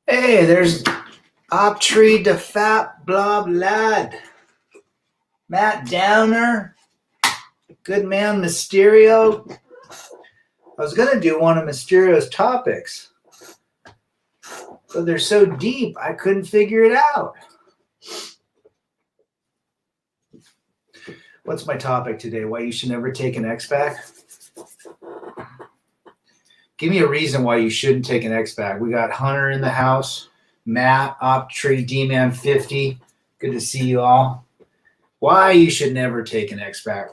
Hey, there's Optree de Fat Blob Lad. Matt Downer. Good man Mysterio. I was going to do one of Mysterio's topics, but they're so deep I couldn't figure it out. What's my topic today? Why you should never take an X-Pac? Give me a reason why you shouldn't take an X-Pac. We got Hunter in the house, Matt, Optree, D-Man 50. Good to see you all. Why you should never take an X-Pac.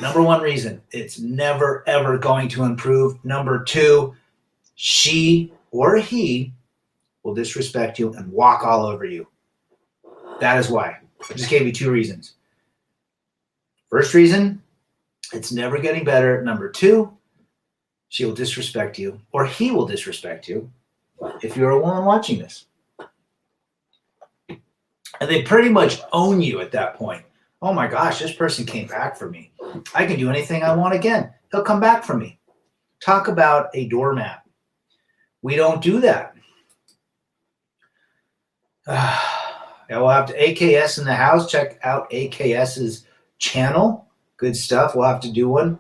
Number one reason, it's never, ever going to improve. Number two, she or he will disrespect you and walk all over you. That is why. I just gave you two reasons. First reason, it's never getting better. Number two, she will disrespect you or he will disrespect you if you're a woman watching this. And they pretty much own you at that point. Oh my gosh, this person came back for me. I can do anything I want again. He'll come back for me. Talk about a doormat. We don't do that. Yeah, we'll have to AKS in the house. Check out AKS's channel. Good stuff. We'll have to do one.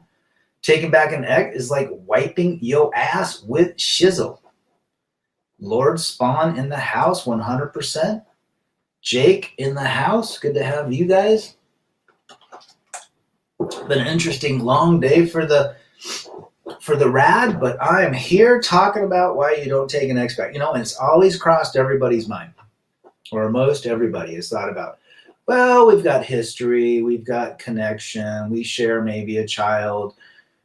Taking back an egg is like wiping yo ass with shizzle. Lord Spawn in the house, 100%. Jake in the house. Good to have you guys. Been an interesting long day for the rad, but I am here talking about why you don't take an X-Pac. You know, and it's always crossed everybody's mind, or most everybody has thought about, well, we've got history, we've got connection, we share maybe a child,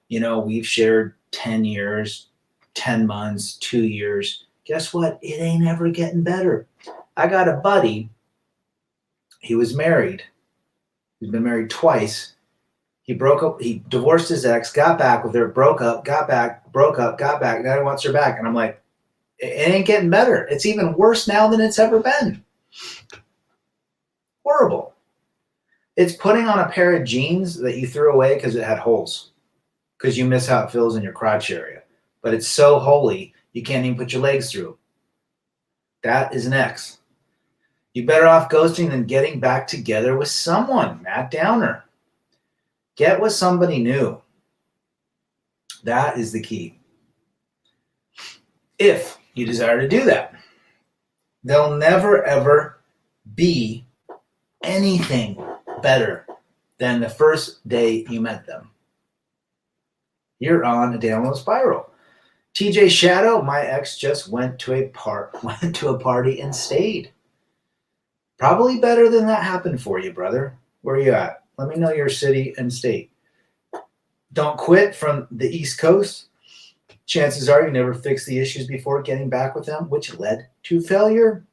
you know, we've shared 10 years, 10 months, 2 years. Guess what? It ain't ever getting better. I got a buddy. He was married. He's been married twice. He broke up. He divorced his ex, got back with her, broke up, got back, broke up, got back. Now he wants her back. And I'm like, it ain't getting better. It's even worse now than it's ever been. Horrible. It's putting on a pair of jeans that you threw away because it had holes, because you miss how it feels in your crotch area. But it's so holy, you can't even put your legs through. That is an ex. You're better off ghosting than getting back together with someone. Matt Downer. Get with somebody new. That is the key. If you desire to do that, they'll never, ever be anything better than the first day you met them. You're on a downward spiral. TJ Shadow, my ex just went to a party and stayed. Probably better than that happened for you, brother. Where are you at? Let me know your city and state. Don't quit from the East Coast. Chances are you never fixed the issues before getting back with them, which led to failure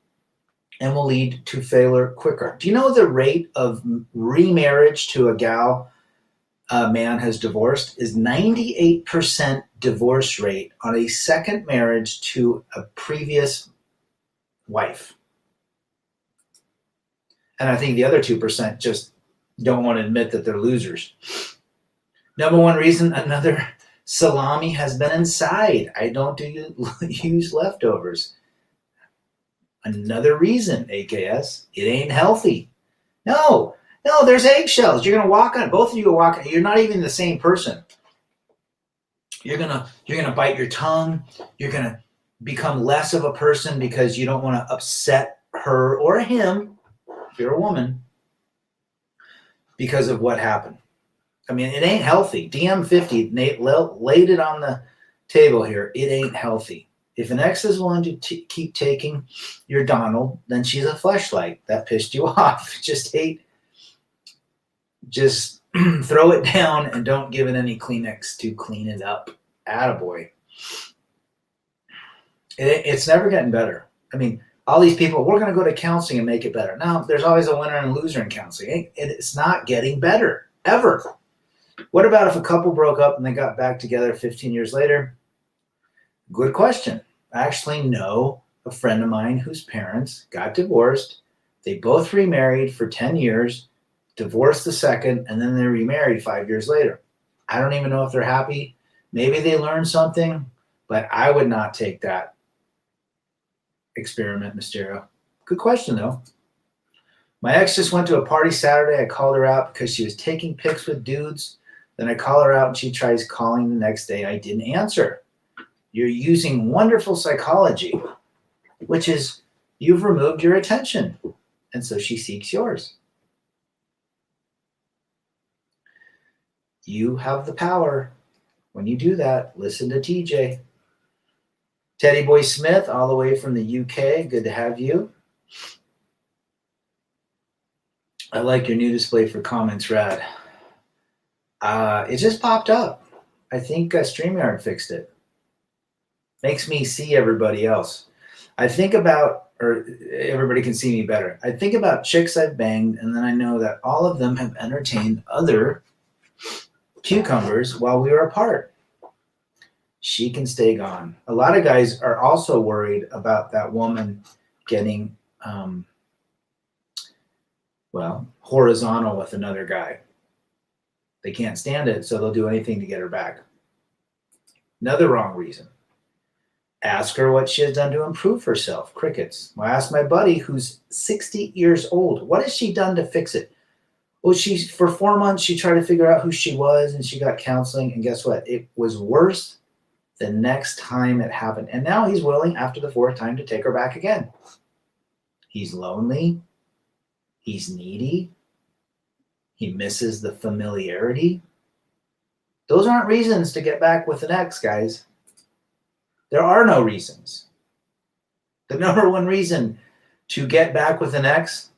and will lead to failure quicker. Do you know the rate of remarriage to a man has divorced is 98% divorce rate on a second marriage to a previous wife? And I think the other 2% just don't want to admit that they're losers. Number one reason, another salami has been inside. I don't use leftovers. Another reason, AKS, it ain't healthy. No, there's eggshells. You're gonna walk on. Both of you are walking. You're not even the same person. You're gonna bite your tongue. You're gonna become less of a person because you don't want to upset her or him, if you're a woman, because of what happened. I mean, it ain't healthy. DM50 laid it on the table here. It ain't healthy. If an ex is willing to keep taking your Donald, then she's a fleshlight. That pissed you off. Just throw it down and don't give it any Kleenex to clean it up. Attaboy. It's never getting better. I mean, all these people, we're going to go to counseling and make it better. No, there's always a winner and a loser in counseling. It's not getting better, ever. What about if a couple broke up and they got back together 15 years later? Good question. I actually know a friend of mine whose parents got divorced. They both remarried for 10 years, divorced the second, and then they remarried 5 years later. I don't even know if they're happy. Maybe they learn something, but I would not take that experiment, Mysterio. Good question, though. My ex just went to a party Saturday. I called her out because she was taking pics with dudes. Then I call her out and she tries calling the next day. I didn't answer. You're using wonderful psychology, which is you've removed your attention. And so she seeks yours. You have the power. When you do that, listen to TJ. Teddy Boy Smith, all the way from the UK. Good to have you. I like your new display for comments, Rad. It just popped up. I think StreamYard fixed it. Makes me see everybody else. I think about, or everybody can see me better. I think about chicks I've banged, and then I know that all of them have entertained other cucumbers while we were apart. She can stay gone. A lot of guys are also worried about that woman getting, horizontal with another guy. They can't stand it, so they'll do anything to get her back. Another wrong reason. Ask her what she has done to improve herself. Crickets. Well, I asked my buddy who's 60 years old, what has she done to fix it? Well, for 4 months, she tried to figure out who she was, and she got counseling, and guess what? It was worse the next time it happened. And now he's willing, after the 4th time, to take her back again. He's lonely. He's needy. He misses the familiarity. Those aren't reasons to get back with an ex, guys. There are no reasons. The number one reason to get back with an ex,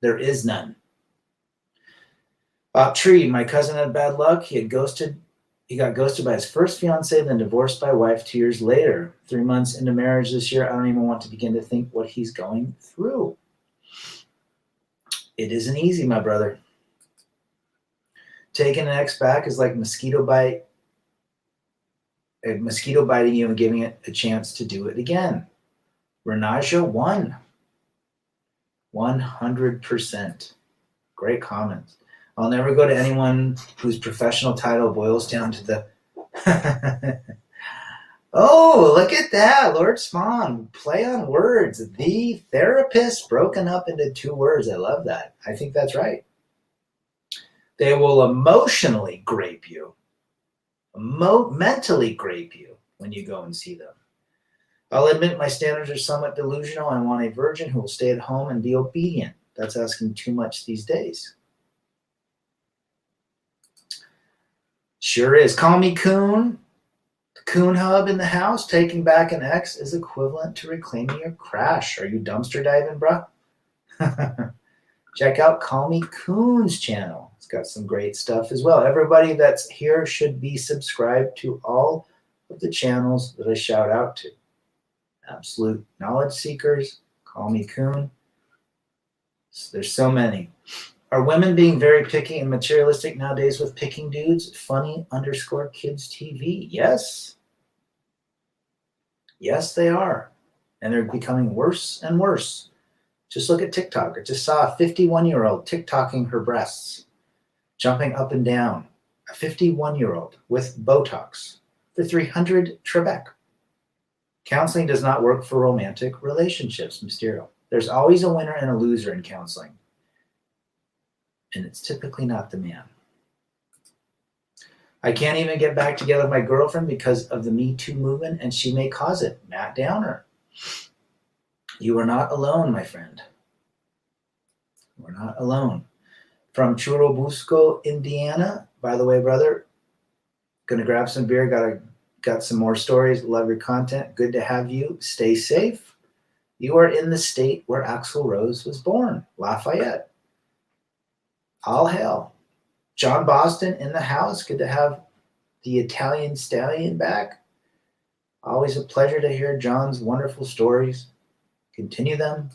there is none. Tree, my cousin had bad luck. He got ghosted by his first fiance, then divorced by wife 2 years later. 3 months into marriage this year, I don't even want to begin to think what he's going through. It isn't easy, my brother. Taking an ex back is like a mosquito biting you and giving it a chance to do it again. Renaja won. 100%. Great comments. I'll never go to anyone whose professional title boils down to the... Oh, look at that. Lord Spawn. Play on words. The therapist broken up into 2 words. I love that. I think that's right. They will emotionally grape you. Mentally grape you when you go and see them. I'll admit my standards are somewhat delusional. I want a virgin who will stay at home and be obedient. That's asking too much these days. Sure is. Call me Coon. The Coon Hub in the house. Taking back an ex is equivalent to reclaiming your crash. Are you dumpster diving, bruh? Check out Call Me Coon's channel. It's got some great stuff as well. Everybody that's here should be subscribed to all of the channels that I shout out to. Absolute Knowledge Seekers, Call Me Coon. There's so many. Are women being very picky and materialistic nowadays with picking dudes? Funny_kids TV. Yes. Yes, they are. And they're becoming worse and worse. Just look at TikTok. I just saw a 51-year-old TikToking her breasts, jumping up and down. A 51-year-old with Botox for 300 Trebek. Counseling does not work for romantic relationships, Mysterio. There's always a winner and a loser in counseling. And it's typically not the man. I can't even get back together with my girlfriend because of the Me Too movement, and she may cause it. Matt Downer. You are not alone, my friend. We're not alone. From Churubusco, Indiana. By the way, brother, gonna grab some beer. Got some more stories. Love your content. Good to have you. Stay safe. You are in the state where Axl Rose was born, Lafayette. All hail. John Boston in the house. Good to have the Italian Stallion back. Always a pleasure to hear John's wonderful stories. Continue them.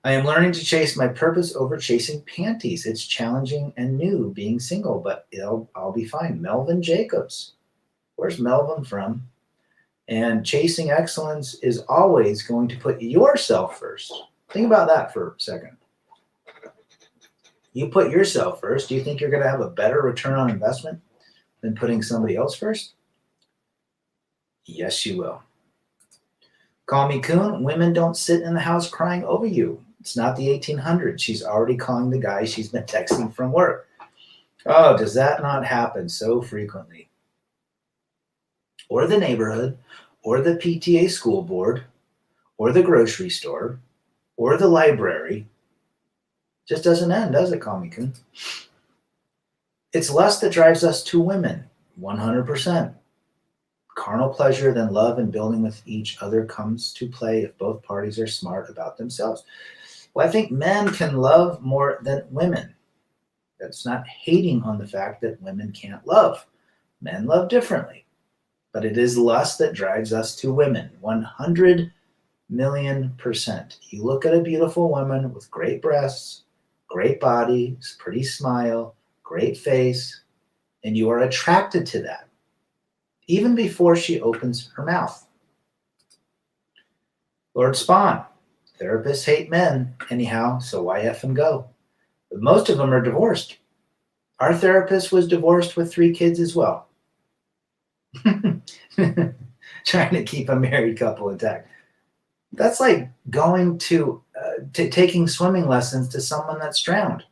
I am learning to chase my purpose over chasing panties. It's challenging and new being single, but I'll be fine. Melvin Jacobs. Where's Melvin from? And chasing excellence is always going to put yourself first. Think about that for a second. You put yourself first. Do you think you're going to have a better return on investment? than putting somebody else first? Yes, you will. Call me coon. Women don't sit in the house crying over you. It's not the 1800s. She's already calling the guy she's been texting from work. Oh, does that not happen so frequently? Or the neighborhood, or the PTA school board, or the grocery store, or the library. Just doesn't end, does it, Call me coon? It's lust that drives us to women, 100%. Carnal pleasure, then love and building with each other comes to play if both parties are smart about themselves. Well, I think men can love more than women. That's not hating on the fact that women can't love. Men love differently. But it is lust that drives us to women, 100,000,000%. You look at a beautiful woman with great breasts, great body, pretty smile, great face, and you are attracted to that, even before she opens her mouth. Lord Spawn, therapists hate men anyhow, so why effing go? But most of them are divorced. Our therapist was divorced with 3 kids as well. Trying to keep a married couple intact. That's like going to taking swimming lessons to someone that's drowned.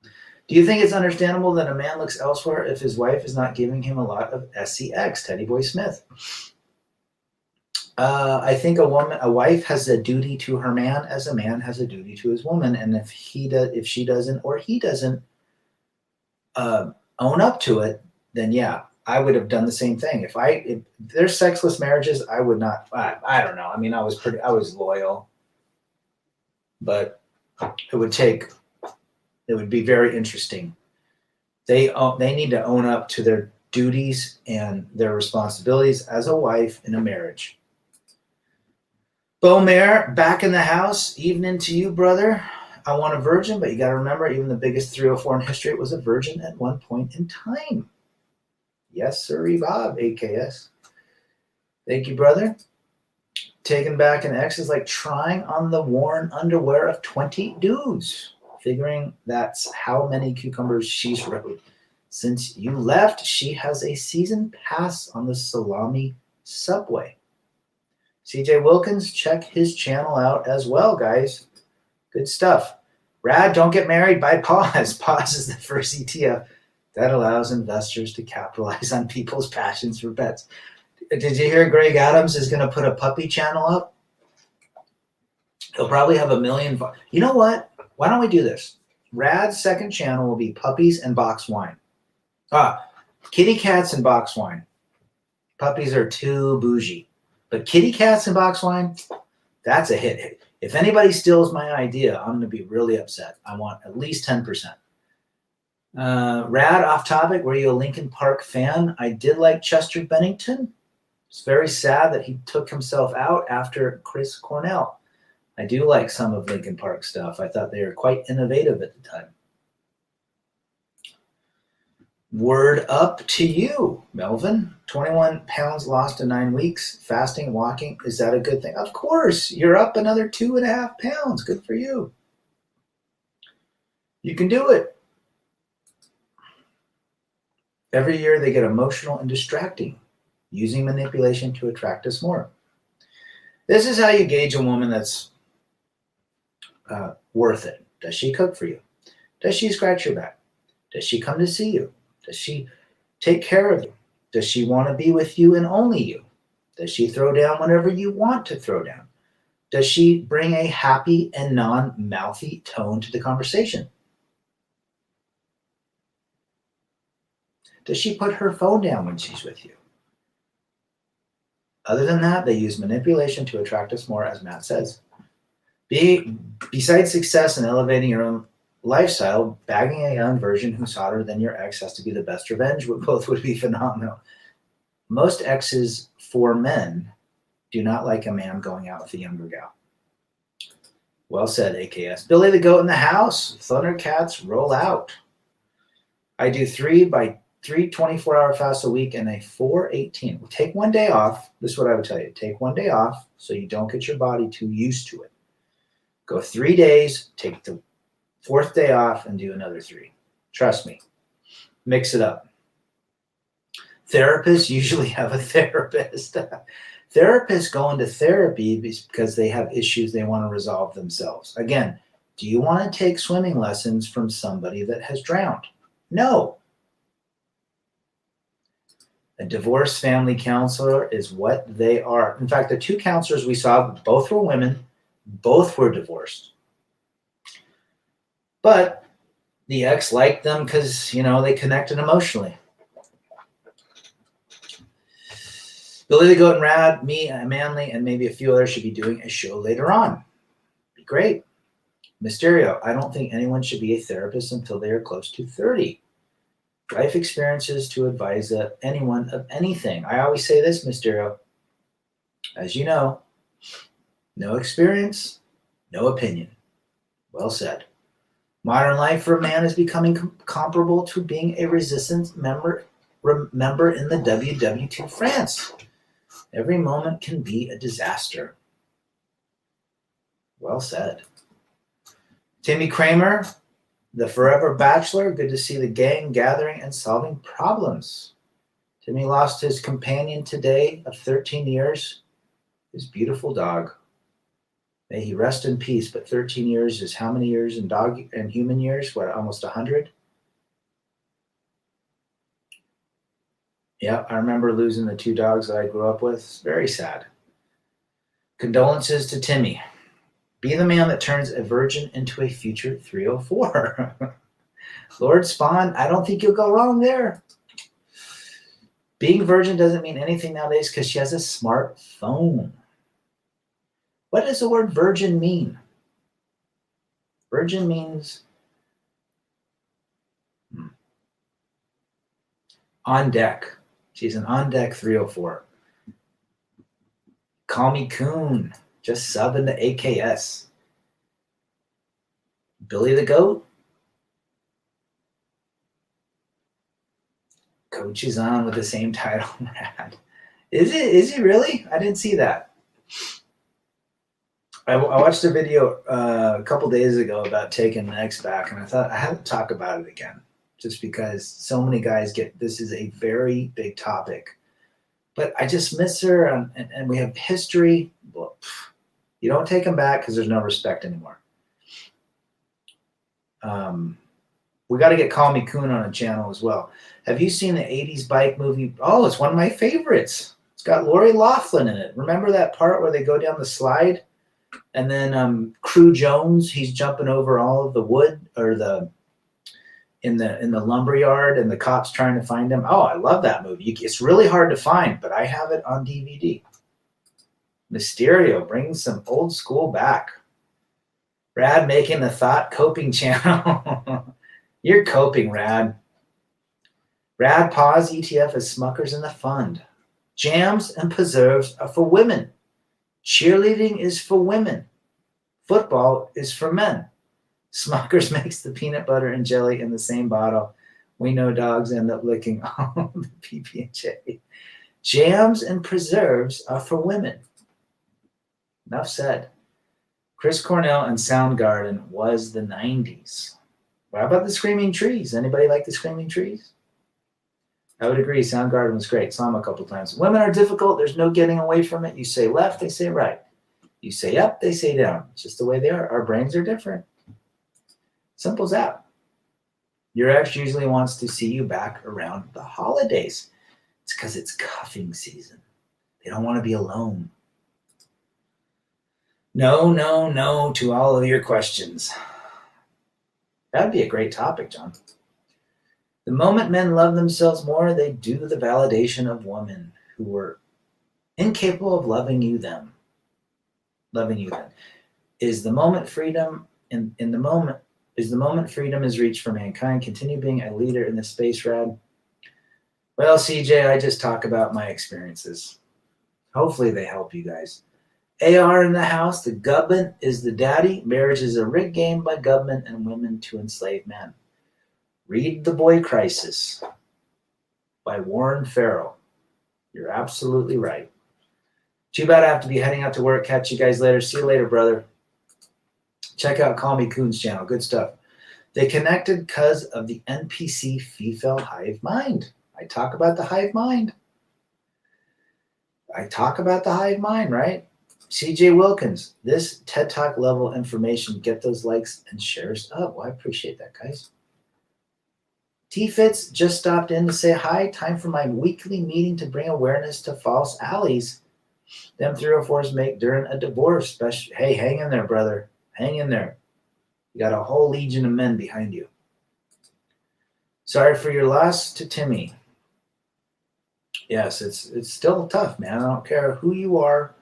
Do you think it's understandable that a man looks elsewhere if his wife is not giving him a lot of sex? Teddy Boy Smith. I think a wife has a duty to her man as a man has a duty to his woman, and if she doesn't or he doesn't own up to it, then yeah, I would have done the same thing. If there's sexless marriages, I would not. I don't know. I mean, I was loyal, but it would be very interesting. They need to own up to their duties and their responsibilities as a wife in a marriage. Beaumare, back in the house. Evening to you, brother. I want a virgin, but you got to remember, even the biggest 304 in history was a virgin at one point in time. Yes, sir, Bob, AKS. Thank you, brother. Taking back an ex is like trying on the worn underwear of 20 dudes, figuring that's how many cucumbers she's rode. Since you left, she has a season pass on the salami subway. CJ Wilkins, check his channel out as well, guys. Good stuff. Rad, don't get married by pause. Pause is the first ETF that allows investors to capitalize on people's passions for pets. Did you hear Greg Adams is going to put a puppy channel up? He'll probably have 1 million. You know what? Why don't we do this? Rad's second channel will be puppies and box wine. Kitty cats and box wine. Puppies are too bougie. But kitty cats and box wine, that's a hit. If anybody steals my idea, I'm going to be really upset. I want at least 10%. Rad, off topic, were you a Linkin Park fan? I did like Chester Bennington. It's very sad that he took himself out after Chris Cornell. I do like some of Linkin Park stuff. I thought they were quite innovative at the time. Word up to you, Melvin. 21 pounds lost in 9 weeks. Fasting, walking, is that a good thing? Of course. You're up another 2.5 pounds. Good for you. You can do it. Every year they get emotional and distracting, using manipulation to attract us more. This is how you gauge a woman that's worth it. Does she cook for you? Does she scratch your back? Does she come to see you? Does she take care of you? Does she want to be with you and only you? Does she throw down whenever you want to throw down? Does she bring a happy and non-mouthy tone to the conversation? Does she put her phone down when she's with you? Other than that, they use manipulation to attract us more, as Matt says. Besides success and elevating your own lifestyle, bagging a young virgin who's hotter than your ex has to be the best revenge. Both would be phenomenal. Most exes for men do not like a man going out with a younger gal. Well said, AKS. Billy the Goat in the house. Thundercats roll out. I do 3 24-hour fasts a week and a 4-18. Take 1 day off. This is what I would tell you. Take 1 day off so you don't get your body too used to it. Go 3 days, take the 4th day off, and do another 3. Trust me. Mix it up. Therapists usually have a therapist. Therapists go into therapy because they have issues they want to resolve themselves. Again, do you want to take swimming lessons from somebody that has drowned? No. A divorced family counselor is what they are. In fact, the two counselors we saw, both were women, both were divorced. But the ex liked them because, they connected emotionally. Billy the Goat and Rad, me, Manly, and maybe a few others should be doing a show later on. Be great. Mysterio, I don't think anyone should be a therapist until they are close to 30. Life experiences to advise anyone of anything. I always say this, Mysterio. As you know, no experience, no opinion. Well said. Modern life for a man is becoming comparable to being a resistance member in the WW2 France. Every moment can be a disaster. Well said. Timmy Kramer, the Forever Bachelor, good to see the gang gathering and solving problems. Timmy lost his companion today of 13 years, his beautiful dog. May he rest in peace, but 13 years is how many years in dog and human years? What, almost 100? Yeah, I remember losing the two dogs that I grew up with. It's very sad. Condolences to Timmy. Be the man that turns a virgin into a future 304. Lord Spawn, I don't think you'll go wrong there. Being virgin doesn't mean anything nowadays because she has a smartphone. What does the word virgin mean? Virgin means on deck. She's an on deck 304. Call me Coon. Just sub into AKS. Billy the Goat. Coach is on with the same title. Is he really? I didn't see that. I watched a video a couple days ago about taking the X back, and I thought I had to talk about it again, just because so many guys this is a very big topic. But I just miss her, and we have history. Well, you don't take them back because there's no respect anymore. We got to get Call Me Coon on a channel as well. Have you seen the 80s bike movie? Oh, it's one of my favorites. It's got Lori Loughlin in it. Remember that part where they go down the slide? And then Crew Jones, he's jumping over all of the wood or in the lumberyard, and the cops trying to find him. Oh, I love that movie. It's really hard to find, but I have it on DVD. Mysterio brings some old school back. Rad making the thought coping channel. You're coping, Rad. Rad pause ETF as Smuckers in the fund. Jams and preserves are for women. Cheerleading is for women. Football is for men. Smuckers makes the peanut butter and jelly in the same bottle. We know dogs end up licking all the PB&J. Jams and preserves are for women. Enough said. Chris Cornell and Soundgarden was the 90s. What about the Screaming Trees? Anybody like the Screaming Trees? I would agree. Soundgarden was great. Saw them a couple times. Women are difficult. There's no getting away from it. You say left, they say right. You say up, they say down. It's just the way they are. Our brains are different. Simple as that. Your ex usually wants to see you back around the holidays. It's because it's cuffing season. They don't want to be alone. No to all of your questions. That'd be a great topic, John. The moment men love themselves more, they do the validation of women who were incapable of loving you then. Is the moment freedom is the moment freedom is reached for mankind? Continue being a leader in the space, Rad. Well, CJ, I just talk about my experiences. Hopefully they help you guys. AR in the house, the government is the daddy. Marriage is a rigged game by government and women to enslave men. Read The Boy Crisis by Warren Farrell. You're absolutely right. Too bad I have to be heading out to work. Catch you guys later. See you later, brother. Check out Call Me Coon's channel. Good stuff. They connected because of the NPC FeFel hive mind. I talk about the hive mind. Right? CJ Wilkins, this TED Talk level information, get those likes and shares up. Well, I appreciate that, guys. T-Fits just stopped in to say hi. Time for my weekly meeting to bring awareness to false alleys. Them 304s make during a divorce. Hey, hang in there, brother. Hang in there. You got a whole legion of men behind you. Sorry for your loss to Timmy. Yes, it's still tough, man. I don't care who you are.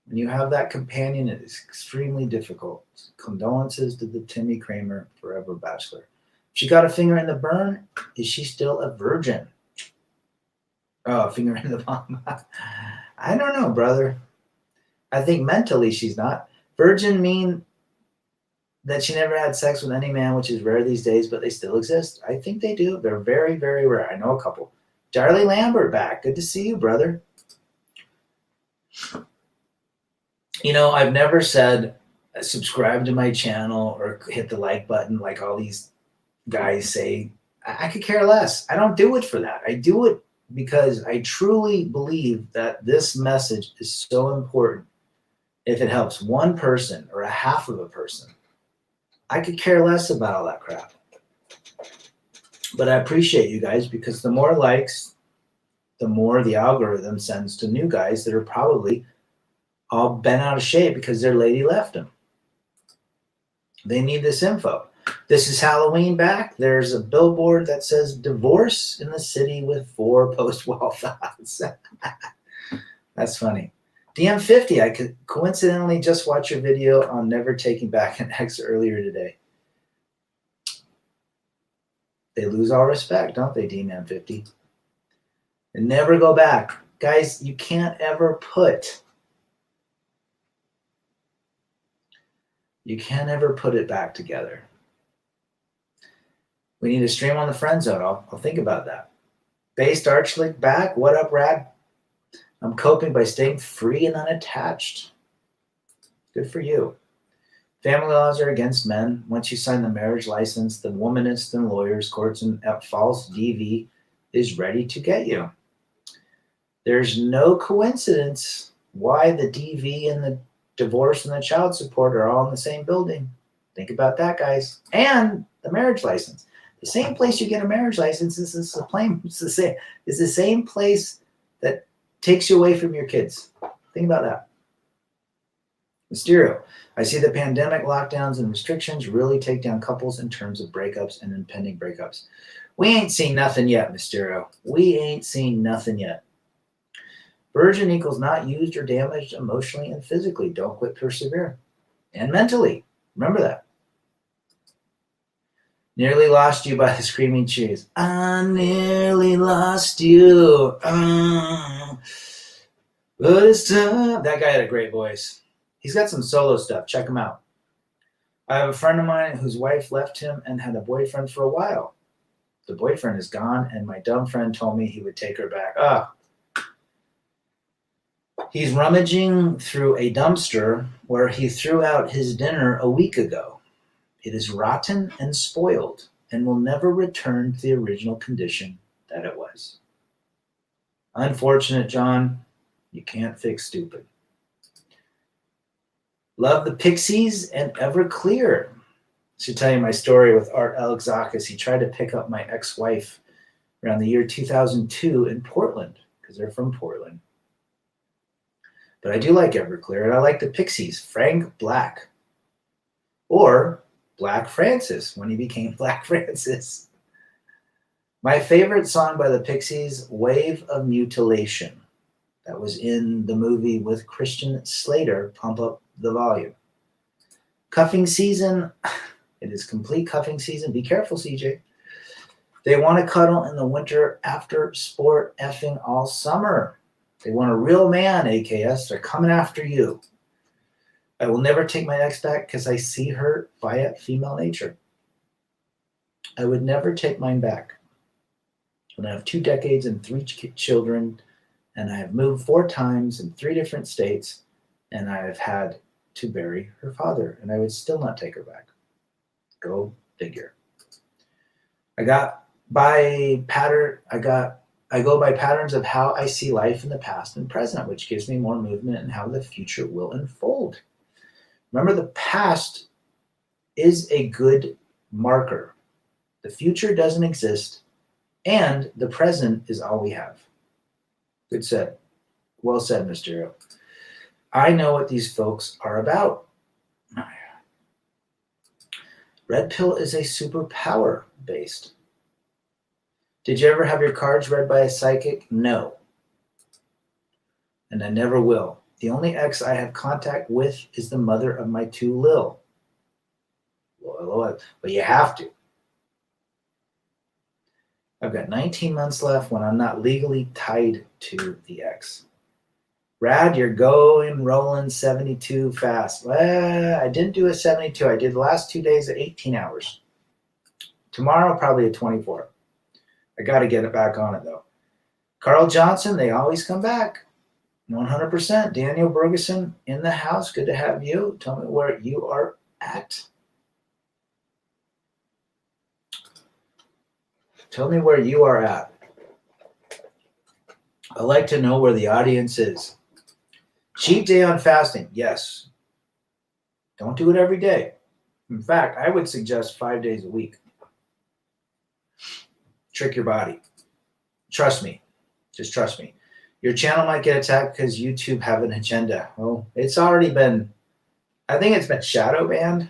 When you have that companion, it is extremely difficult. Condolences to the Timmy Kramer forever bachelor. She got a finger in the burn. Is she still a virgin? Oh, finger in the bum. I don't know, brother. I think mentally she's not. Virgin mean that she never had sex with any man, which is rare these days, but they still exist. I think they do. They're very, very rare. I know a couple. Charlie Lambert back. Good to see you, brother. You know, I've never said subscribe to my channel or hit the like button like all these guys say. I could care less. I don't do it for that. I do it because I truly believe that this message is so important. If it helps one person or a half of a person, I could care less about all that crap. But I appreciate you guys, because the more likes, the more the algorithm sends to new guys that are probably all bent out of shape because their lady left them. They need this info. This is Halloween back. There's a billboard that says divorce in the city with 4 post-wall thoughts. That's funny. DM50, I could coincidentally just watch your video on never taking back an ex earlier today. They lose all respect, don't they, DM50? And never go back. Guys, you can't ever put it back together. We need to stream on the friend zone. I'll think about that. Based Archlick back. What up, Rad? I'm coping by staying free and unattached. Good for you. Family laws are against men. Once you sign the marriage license, the womanists and lawyers, courts, and false DV is ready to get you. There's no coincidence why the DV and the divorce and the child support are all in the same building. Think about that, guys. And the marriage license. The same place you get a marriage license is the same place that takes you away from your kids. Think about that. Mysterio. I see the pandemic lockdowns and restrictions really take down couples in terms of breakups and impending breakups. We ain't seen nothing yet, Mysterio. We ain't seen nothing yet. Virgin equals not used or damaged emotionally and physically. Don't quit, persevere. And mentally. Remember that. Nearly lost you by the screaming cheese. I nearly lost you. But it's time. That guy had a great voice. He's got some solo stuff. Check him out. I have a friend of mine whose wife left him and had a boyfriend for a while. The boyfriend is gone, and my dumb friend told me he would take her back. He's rummaging through a dumpster where he threw out his dinner a week ago. It is rotten and spoiled and will never return to the original condition that it was. Unfortunate, John. You can't fix stupid. Love the Pixies and Everclear. I should tell you my story with Art Alexakis. He tried to pick up my ex-wife around the year 2002 in Portland, because they're from Portland. But I do like Everclear, and I like the Pixies. Frank Black. Or Black Francis, when he became Black Francis. My favorite song by the Pixies, Wave of Mutilation. That was in the movie with Christian Slater, Pump Up the Volume. Cuffing season. It is complete cuffing season. Be careful, CJ. They want to cuddle in the winter after sport effing all summer. They want a real man, AKS. They're coming after you. I will never take my ex back because I see her via female nature. I would never take mine back. When I have 2 decades and 3 children, and I have moved 4 times in 3 different states, and I have had to bury her father, and I would still not take her back. Go figure. I go by patterns of how I see life in the past and present, which gives me more movement in how the future will unfold. Remember, the past is a good marker. The future doesn't exist, and the present is all we have. Good said. Well said, Mysterio. I know what these folks are about. Red pill is a superpower based. Did you ever have your cards read by a psychic? No. And I never will. The only ex I have contact with is the mother of my two Lil. But you have to. I've got 19 months left when I'm not legally tied to the ex. Rad, you're rolling 72 fast. Well, I didn't do a 72. I did the last 2 days at 18 hours. Tomorrow, probably a 24. I got to get it back on it, though. Carl Johnson, they always come back. 100%. Daniel Bergeson in the house. Good to have you. Tell me where you are at. Tell me where you are at. I like to know where the audience is. Cheat day on fasting. Yes. Don't do it every day. In fact, I would suggest 5 days a week. Trick your body. Trust me. Just trust me. Your channel might get attacked because YouTube have an agenda. Oh, it's already been, I think it's been shadow banned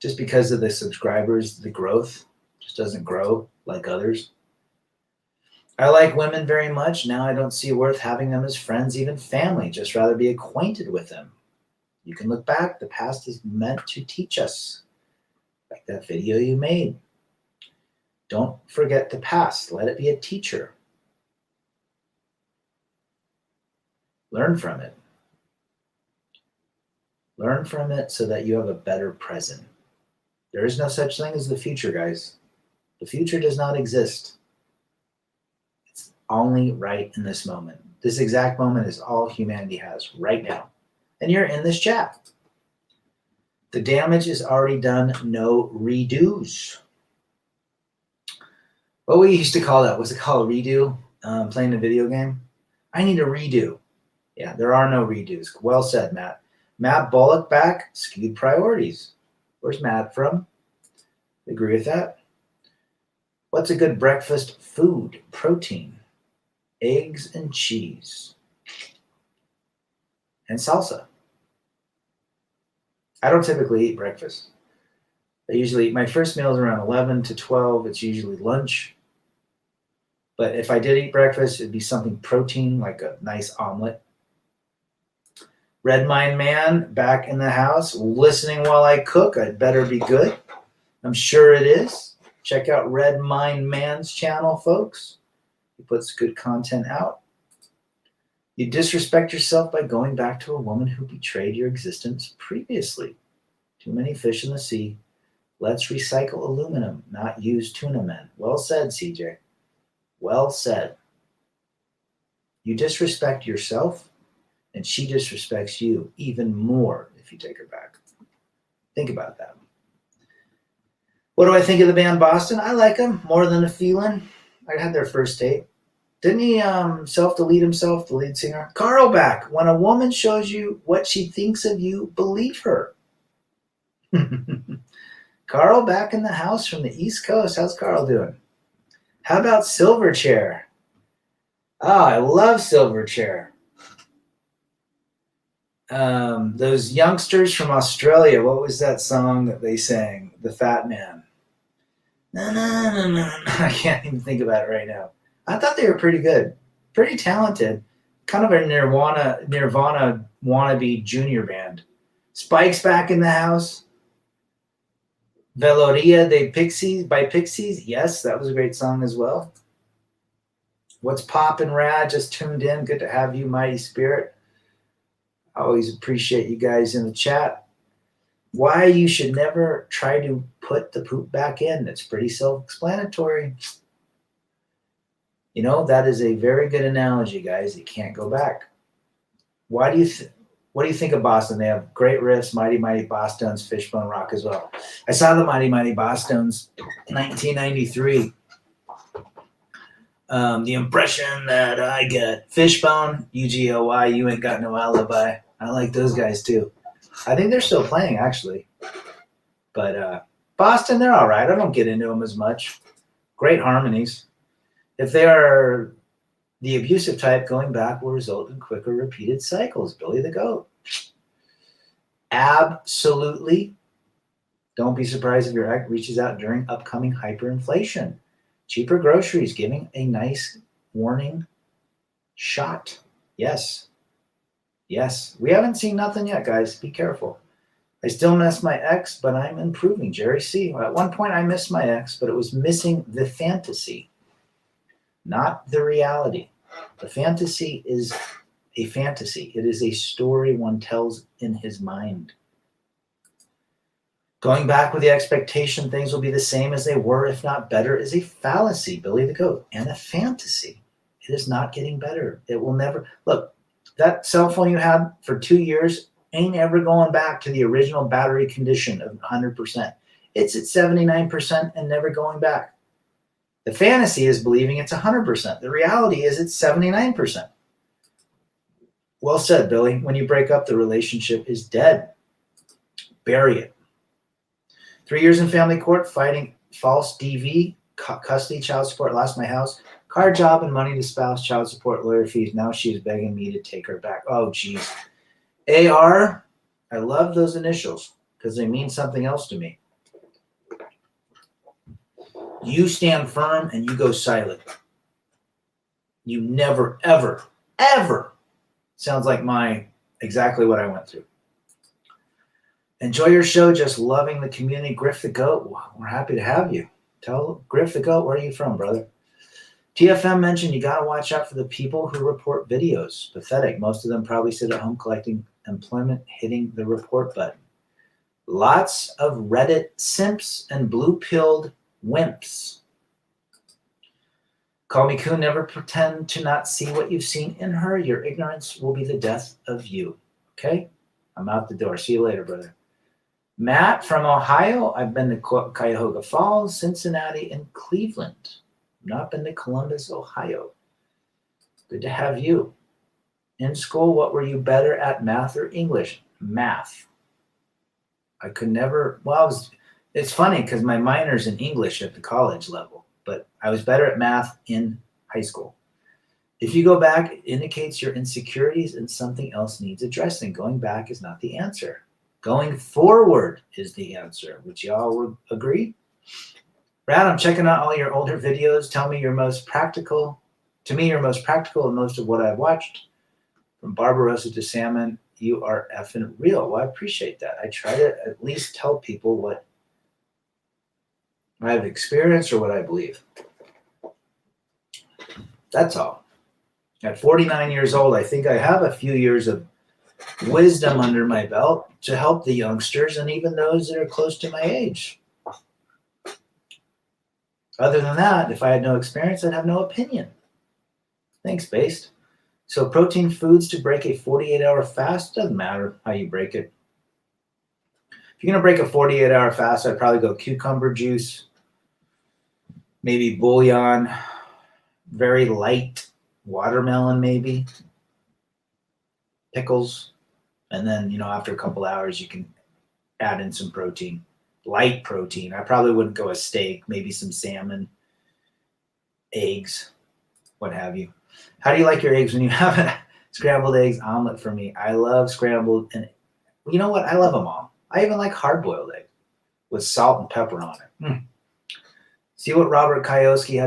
just because of the subscribers, the growth just doesn't grow like others. I like women very much. Now I don't see worth having them as friends, even family. Just rather be acquainted with them. You can look back. The past is meant to teach us. Like that video you made. Don't forget the past. Let it be a teacher. Learn from it. Learn from it so that you have a better present. There is no such thing as the future, guys. The future does not exist. It's only right in this moment. This exact moment is all humanity has right now. And you're in this chat. The damage is already done. No redos. What we used to call that, was it called redo? Playing a video game? I need a redo. Yeah, there are no redos. Well said, Matt. Matt Bullock back, skewed priorities. Where's Matt from? Agree with that. What's a good breakfast food? Protein, eggs and cheese, and salsa. I don't typically eat breakfast. I usually eat, my first meal is around 11 to 12. It's usually lunch. But if I did eat breakfast, it'd be something protein, like a nice omelet. Red Mind Man back in the house, listening while I cook. I'd better be good. I'm sure it is. Check out Red Mind Man's channel, folks. He puts good content out. You disrespect yourself by going back to a woman who betrayed your existence previously. Too many fish in the sea. Let's recycle aluminum, not use tuna men. Well said, CJ. Well said. You disrespect yourself, and she disrespects you even more if you take her back. Think about that. What do I think of the band Boston? I like them more than a feeling. I had their first tape. Didn't he self-delete himself, the lead singer? Carl back. When a woman shows you what she thinks of you, believe her. Carl back in the house from the East Coast. How's Carl doing? How about Silverchair? Oh, I love Silverchair. Those youngsters from Australia, what was that song that they sang? The Fat Man. No. I can't even think about it right now. I thought they were pretty good, pretty talented, kind of a Nirvana wannabe junior band. Spike's back in the house. Veloria de Pixies by Pixies. Yes, that was a great song as well. What's poppin', Rad? Just tuned in. Good to have you, Mighty Spirit. I always appreciate you guys in the chat. Why you should never try to put the poop back in. It's pretty self-explanatory. You know, that is a very good analogy, guys. It can't go back. Why do you What do you think of Boston? They have great riffs, Mighty Mighty Bosstones, Fishbone Rock as well. I saw the Mighty Mighty Bosstones 1993. The impression that I get, Fishbone, UGOY, You Ain't Got No Alibi. I like those guys too. I think they're still playing actually. But Boston, they're all right. I don't get into them as much. Great harmonies. If they are the abusive type, going back will result in quicker repeated cycles. Billy the Goat. Absolutely. Don't be surprised if your ex reaches out during upcoming hyperinflation. Cheaper groceries, giving a nice warning shot. Yes. Yes. We haven't seen nothing yet, guys. Be careful. I still miss my ex, but I'm improving. Jerry C. At one point, I missed my ex, but it was missing the fantasy, not the reality. The fantasy is a fantasy. It is a story one tells in his mind. Going back with the expectation things will be the same as they were, if not better, is a fallacy, Billy the Goat, and a fantasy. It is not getting better. It will never. Look, that cell phone you had for 2 years ain't ever going back to the original battery condition of 100%. It's at 79% and never going back. The fantasy is believing it's 100%. The reality is it's 79%. Well said, Billy. When you break up, the relationship is dead. Bury it. 3 years in family court, fighting false DV, custody, child support, lost my house, car, job, and money to spouse, child support, lawyer fees. Now she is begging me to take her back. Oh, geez. AR, I love those initials because they mean something else to me. You stand firm and you go silent. You never, ever, ever. Sounds like exactly what I went through. Enjoy your show. Just loving the community. Griff the Goat. We're happy to have you. Tell Griff the Goat, where are you from, brother? TFM mentioned you got to watch out for the people who report videos. Pathetic. Most of them probably sit at home collecting employment, hitting the report button. Lots of Reddit simps and blue-pilled wimps. Call me coon. Never pretend to not see what you've seen in her. Your ignorance will be the death of you. Okay? I'm out the door. See you later, brother. Matt from Ohio. I've been to Cuyahoga Falls, Cincinnati, and Cleveland. Not been to Columbus, Ohio. Good to have you. In school, what were you better at, math or English? Math. I could never, it's funny because my minor's in English at the college level, but I was better at math in high school. If you go back, it indicates your insecurities and something else needs addressing. Going back is not the answer. Going forward is the answer. Would y'all would agree? Brad, I'm checking out all your older videos. Tell me your most practical. To me, your most practical and most of what I've watched. From Barbarossa to Salmon, you are effing real. Well, I appreciate that. I try to at least tell people what I've experienced or what I believe. That's all. At 49 years old, I think I have a few years of wisdom under my belt to help the youngsters and even those that are close to my age. Other than that, if I had no experience, I'd have no opinion. Thanks, Based. So protein foods to break a 48-hour fast, doesn't matter how you break it. If you're going to break a 48-hour fast, I'd probably go cucumber juice, maybe bouillon, very light watermelon maybe, pickles, and then, after a couple hours, you can add in some protein, light protein. I probably wouldn't go a steak, maybe some salmon, eggs, what have you. How do you like your eggs when you have it? Scrambled eggs, omelet for me. I love scrambled, and you know what? I love them all. I even like hard-boiled eggs with salt and pepper on it. See what Robert Kiyosaki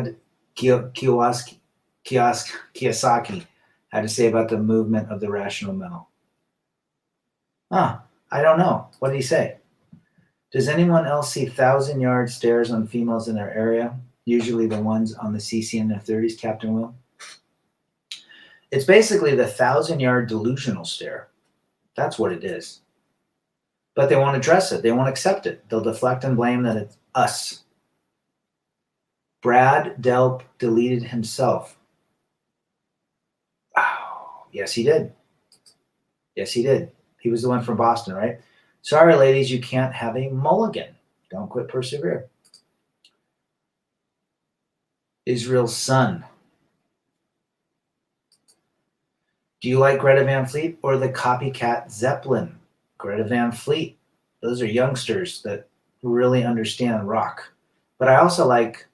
had to say about the movement of the rational mental. I don't know. What did he say? Does anyone else see 1,000-yard stares on females in their area? Usually the ones on the CC in their 30s, Captain Will. It's basically the 1,000-yard delusional stare. That's what it is. But they won't address it. They won't accept it. They'll deflect and blame that it's us. Brad Delp deleted himself. Oh, yes, he did. Yes, he did. He was the one from Boston, right? Sorry, ladies, you can't have a mulligan. Don't quit, persevere. Israel's son. Do you like Greta Van Fleet or the copycat Zeppelin? Greta Van Fleet. Those are youngsters that really understand rock. But I also like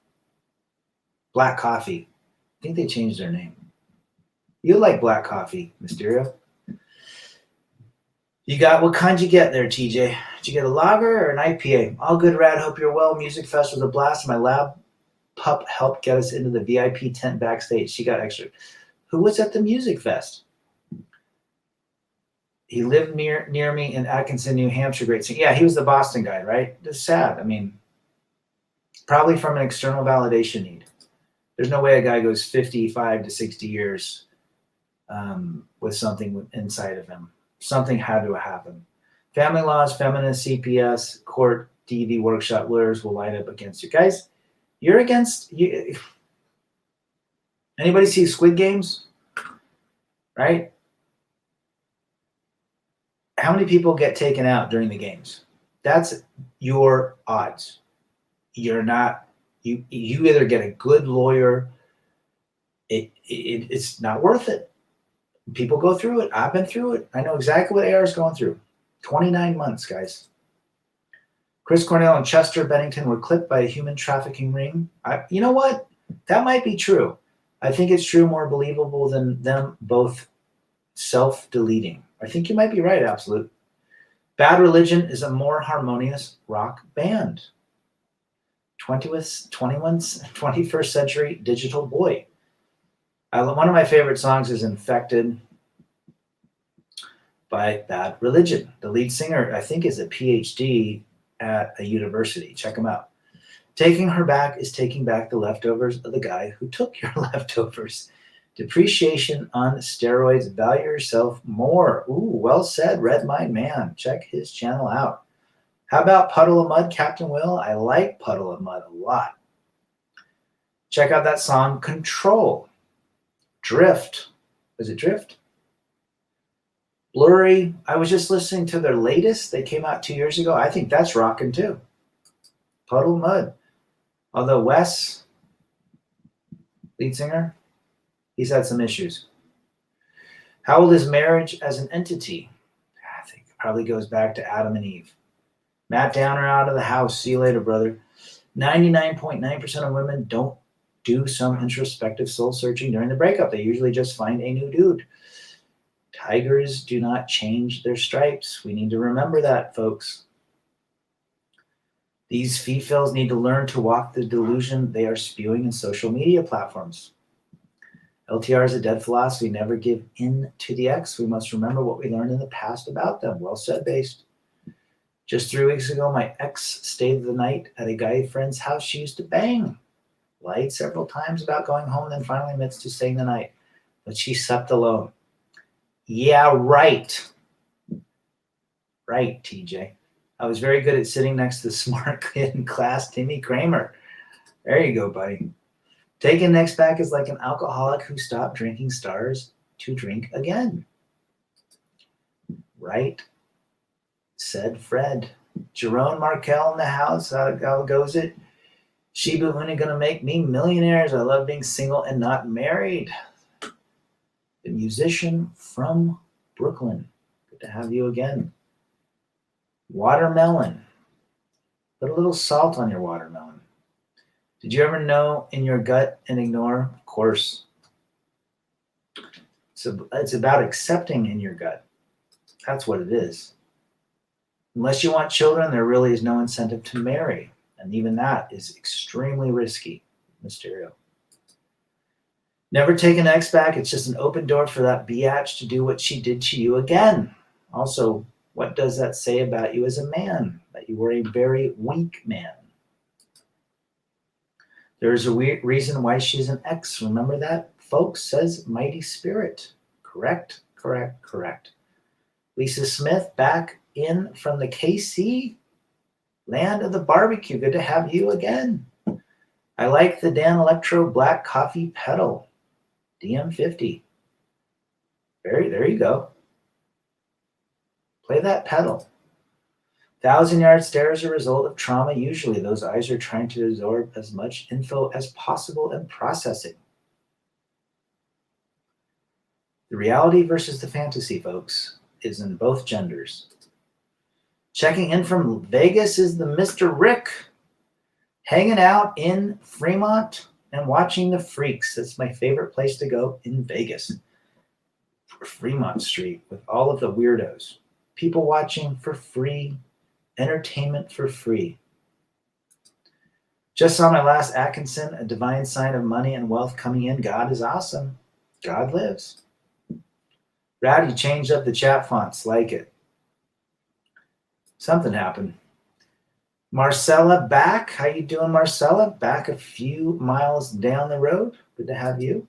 Black Coffee. I think they changed their name. You like Black Coffee, Mysterio. You got, what kind you get there, TJ? Did you get a lager or an IPA? All good, Rad. Hope you're well. Music Fest was a blast. My lab pup helped get us into the VIP tent backstage. She got extra. Who was at the Music Fest? He lived near me in Atkinson, New Hampshire. Great singer. Yeah, he was the Boston guy, right? It's sad. I mean, probably from an external validation need. There's no way a guy goes 55 to 60 years with something inside of him. Something had to happen. Family laws, feminist, CPS, court, DV workshop lawyers will line up against you. Guys, you're against... Anybody see Squid Games? Right? How many people get taken out during the games? That's your odds. You're not... You either get a good lawyer... It's not worth it. People go through it. I've been through it. I know exactly what AR is going through. 29 months, guys. Chris Cornell and Chester Bennington were clipped by a human trafficking ring. You know what? That might be true. I think it's true, more believable than them both self-deleting. I think you might be right, Absolute. Bad Religion is a more harmonious rock band. 21st century digital boy. One of my favorite songs is Infected by Bad Religion. The lead singer, I think, is a PhD at a university. Check him out. Taking her back is taking back the leftovers of the guy who took your leftovers. Depreciation on steroids. Value yourself more. Ooh, well said, Red Mind Man. Check his channel out. How about Puddle of Mud, Captain Will? I like Puddle of Mud a lot. Check out that song, Control. Drift. Was it Drift? Blurry. I was just listening to their latest. They came out 2 years ago. I think that's rocking too. Puddle of Mud. Although Wes, lead singer, he's had some issues. How old is marriage as an entity? I think it probably goes back to Adam and Eve. Matt Downer out of the house. See you later, brother. 99.9% of women don't do some introspective soul searching during the breakup. They usually just find a new dude. Tigers do not change their stripes. We need to remember that, folks. These females need to learn to walk the delusion they are spewing in social media platforms. LTR is a dead philosophy. Never give in to the ex. We must remember what we learned in the past about them. Well said, Based. Just 3 weeks ago, my ex stayed the night at a guy friend's house she used to bang. Lied several times about going home, then finally admits to staying the night. But she slept alone. Yeah, right. Right, TJ. I was very good at sitting next to the smart kid in class, Timmy Kramer. There you go, buddy. Taking next back is like an alcoholic who stopped drinking stars to drink again. Right, said Fred. Jerome Markel in the house. How goes it? Shiba Inu gonna make me millionaires. I love being single and not married. The musician from Brooklyn. Good to have you again. Watermelon. Put a little salt on your watermelon. Did you ever know in your gut and ignore? Of course. So it's about accepting in your gut. That's what it is. Unless you want children, there really is no incentive to marry. And even that is extremely risky. Mysterio. Never take an ex back. It's just an open door for that biatch to do what she did to you again. Also, what does that say about you as a man? That you were a very weak man. There's a reason why she's an ex. Remember that, folks? Says Mighty Spirit. Correct, correct, correct. Lisa Smith back in from the KC. Land of the barbecue. Good to have you again. I like the Dan Electro Black Coffee Pedal. DM50. There you go. Play that pedal. 1,000-yard stare is a result of trauma. Usually, those eyes are trying to absorb as much info as possible and process it. The reality versus the fantasy, folks, is in both genders. Checking in from Vegas is the Mr. Rick, hanging out in Fremont and watching the freaks. That's my favorite place to go in Vegas. Fremont Street with all of the weirdos. People watching for free. Entertainment for free. Just saw my last Atkinson, a divine sign of money and wealth coming in. God is awesome. God lives. Rad, you changed up the chat fonts. Like it. Something happened. Marcella back. How you doing, Marcella? Back a few miles down the road. Good to have you.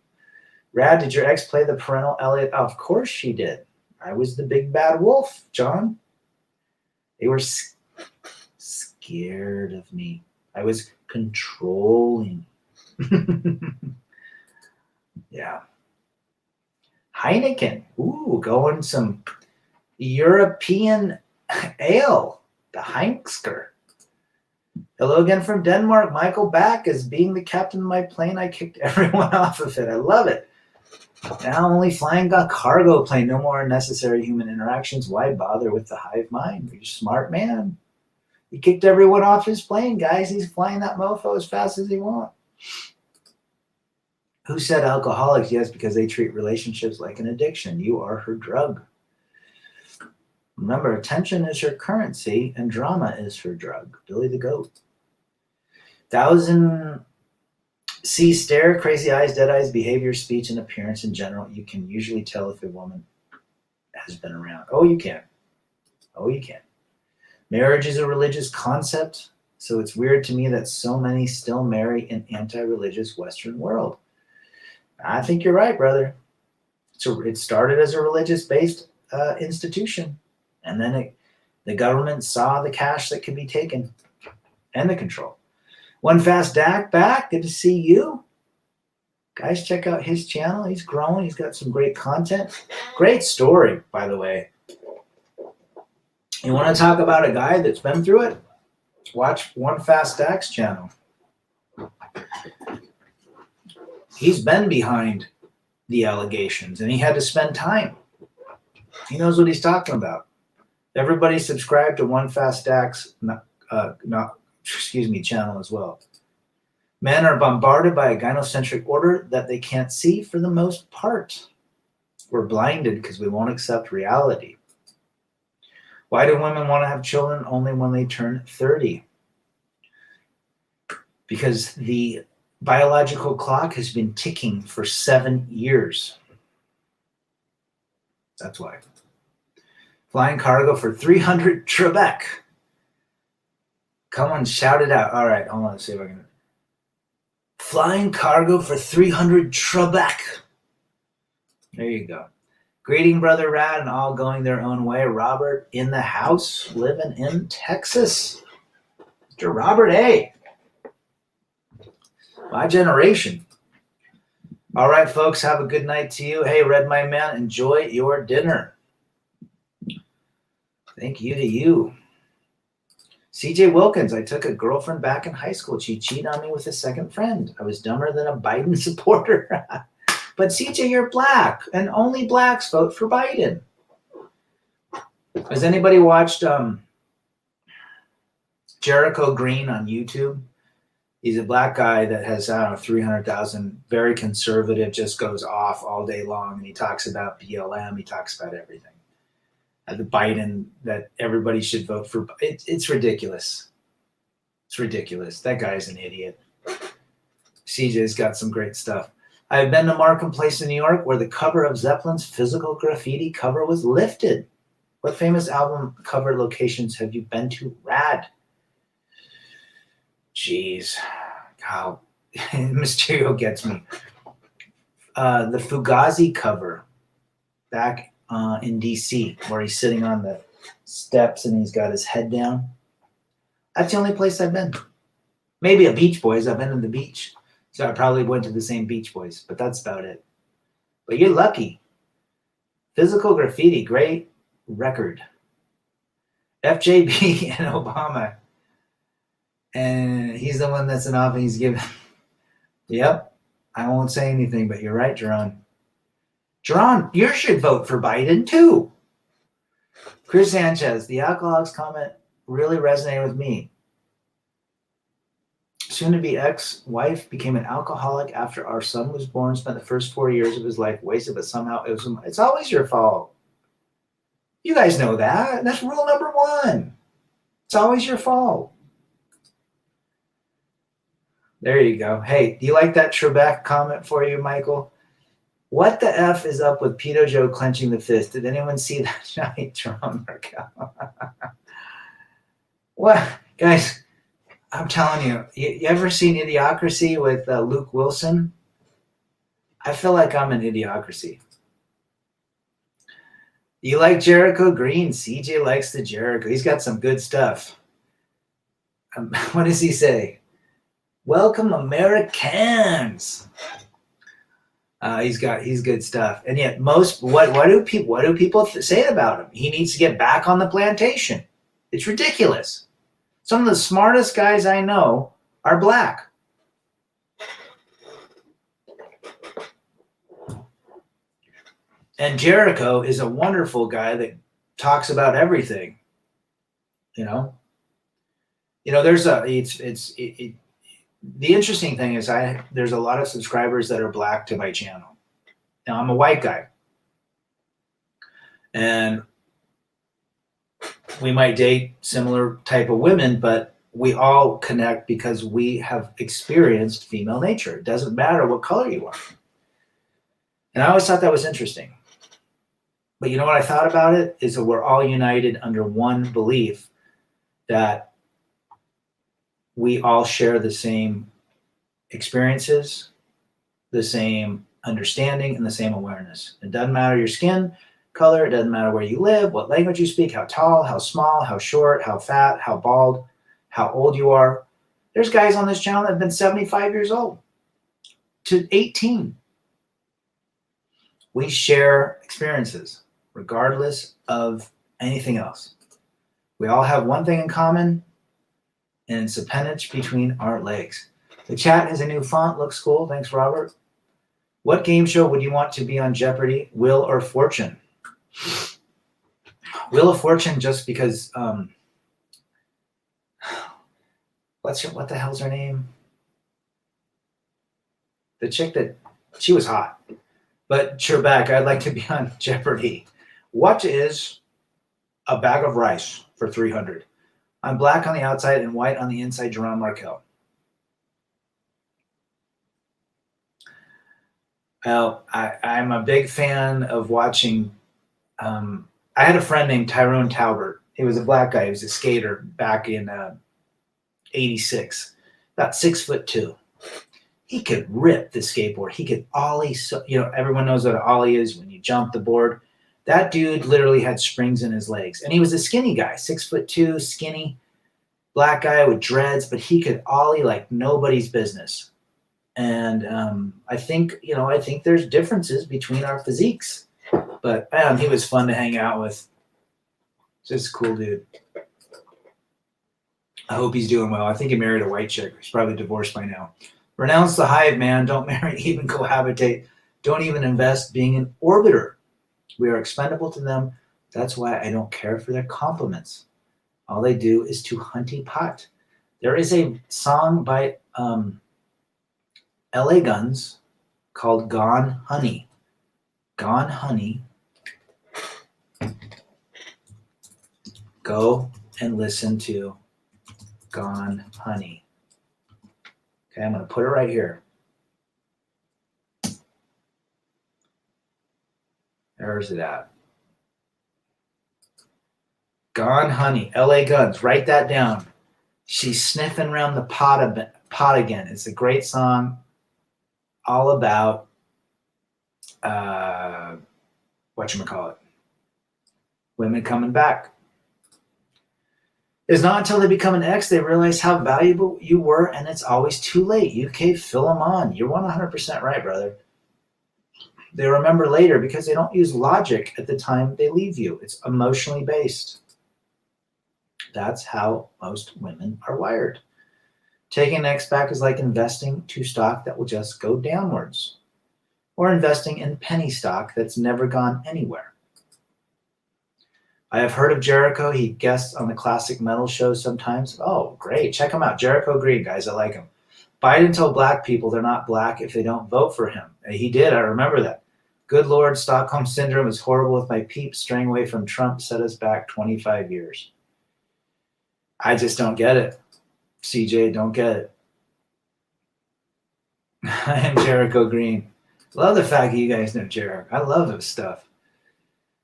Rad, did your ex play the parental Elliot? Of course she did. I was the big bad wolf, John. They were scared of me. I was controlling. Yeah. Heineken. Ooh, going some European ale. The Heinsker. Hello again from Denmark. Michael back as being the captain of my plane. I kicked everyone off of it. I love it. Now only flying a cargo plane. No more unnecessary human interactions. Why bother with the hive mind? You're a smart man. He kicked everyone off his plane, guys. He's flying that mofo as fast as he wants. Who said alcoholics? Yes, because they treat relationships like an addiction. You are her drug. Remember, attention is her currency and drama is her drug. Billy the Goat. 1,000 see stare, crazy eyes, dead eyes, behavior, speech, and appearance in general. You can usually tell if a woman has been around. Oh, you can. Oh, you can. Marriage is a religious concept, so it's weird to me that so many still marry in anti-religious Western world. I think you're right, brother. So it started as a religious-based institution, and then the government saw the cash that could be taken and the control. One Fast Dak back. Good to see you. Guys, check out his channel. He's growing. He's got some great content. Great story, by the way. You want to talk about a guy that's been through it? Watch One Fast Dak's channel. He's been behind the allegations, and he had to spend time. He knows what he's talking about. Everybody subscribe to One Fast Dak's channel as well. Men are bombarded by a gynocentric order that they can't see for the most part. We're blinded because we won't accept reality. Why do women want to have children only when they turn 30? Because the biological clock has been ticking for 7 years. That's why. Flying cargo for 300 Trebek. Come on, shout it out. All right, hold on. Let's see if I can. Flying cargo for 300 Trebek. There you go. Greeting, Brother Rad, and all going their own way. Robert in the house, living in Texas. Mr. Robert A. My generation. All right, folks, have a good night to you. Hey, Red My Man, enjoy your dinner. Thank you to you. CJ Wilkins, I took a girlfriend back in high school. She cheated on me with a second friend. I was dumber than a Biden supporter. But CJ, you're black, and only blacks vote for Biden. Has anybody watched Jericho Green on YouTube? He's a black guy that has, 300,000, very conservative, just goes off all day long, and he talks about BLM. He talks about everything. The Biden, that everybody should vote for. It's ridiculous. It's ridiculous. That guy's an idiot. CJ's got some great stuff. I've been to Markham Place in New York where the cover of Zeppelin's Physical Graffiti cover was lifted. What famous album cover locations have you been to? Rad. Jeez. How Mysterio gets me. The Fugazi cover back in DC where he's sitting on the steps and he's got his head down. That's the only place I've been. Maybe a Beach Boys. I've been to the beach. So I probably went to the same Beach Boys, but that's about it. But you're lucky. Physical Graffiti, great record. FJB and Obama. And he's the one that's in office. He's given. Yep. I won't say anything, but you're right, Jerron. Jerron, you should vote for Biden too. Chris Sanchez, the alcoholics comment really resonated with me. Soon-to-be ex-wife became an alcoholic after our son was born, spent the first 4 years of his life wasted, but somehow it's always your fault. You guys know that. That's rule number 1. It's always your fault. There you go. Hey, do you like that Trebek comment for you, Michael? What the F is up with Pedo Joe clenching the fist? Did anyone see that giant Jerome Markel? What? Guys, I'm telling you, you ever seen Idiocracy with Luke Wilson? I feel like I'm an Idiocracy. You like Jericho Green? CJ likes the Jericho. He's got some good stuff. What does he say? Welcome, Americans. He's good stuff. And yet, what do people say about him? He needs to get back on the plantation. It's ridiculous. Some of the smartest guys I know are black. And Jericho is a wonderful guy that talks about everything. The interesting thing is there's a lot of subscribers that are black to my channel. Now I'm a white guy, and we might date similar type of women, but we all connect because we have experienced female nature. It doesn't matter what color you are. And I always thought that was interesting. But you know what I thought about it is that we're all united under one belief that we all share the same experiences, the same understanding, and the same awareness. It doesn't matter your skin color. It doesn't matter where you live, what language you speak, how tall, how small, how short, how fat, how bald, how old you are. There's guys on this channel that have been 75 years old to 18. We share experiences regardless of anything else. We all have one thing in common, and it's appendage between our legs. The chat has a new font. Looks cool. Thanks, Robert. What game show would you want to be on Jeopardy? Wheel or Fortune? Wheel of Fortune, just because. What the hell's her name? The chick she was hot. But Trebek, I'd like to be on Jeopardy. What is a bag of rice for $300? I'm black on the outside and white on the inside, Jerome Markel. Well, I'm a big fan of watching. I had a friend named Tyrone Talbert. He was a black guy. He was a skater back in '86, about 6'2". He could rip the skateboard. He could ollie. So, everyone knows what an ollie is when you jump the board. That dude literally had springs in his legs. And he was a skinny guy, 6'2", skinny, black guy with dreads, but he could ollie like nobody's business. And I think there's differences between our physiques. But man, he was fun to hang out with. Just a cool dude. I hope he's doing well. I think he married a white chick. He's probably divorced by now. Renounce the hive, man. Don't marry, even cohabitate. Don't even invest being an orbiter. We are expendable to them. That's why I don't care for their compliments. All they do is to hunty pot. There is a song by LA Guns called Gone Honey. Gone Honey. Go and listen to Gone Honey. Okay, I'm going to put it right here. Where's it at? Gone Honey, LA Guns. Write that down. She's sniffing around the pot again. It's a great song, all about whatchamacallit, women coming back. It's not until they become an ex they realize how valuable you were, and it's always too late. UK, fill them on. You're 100% right, brother. They remember later because they don't use logic at the time they leave you. It's emotionally based. That's how most women are wired. Taking an X back is like investing to stock that will just go downwards, or investing in penny stock that's never gone anywhere. I have heard of Jericho. He guests on the Classic Metal show sometimes. Oh, great. Check him out. Jericho Green, guys. I like him. Biden told black people they're not black if they don't vote for him. He did. I remember that. Good Lord, Stockholm Syndrome is horrible with my peeps straying away from Trump set us back 25 years. I just don't get it. CJ, don't get it. I am Jericho Green. Love the fact that you guys know Jericho. I love his stuff.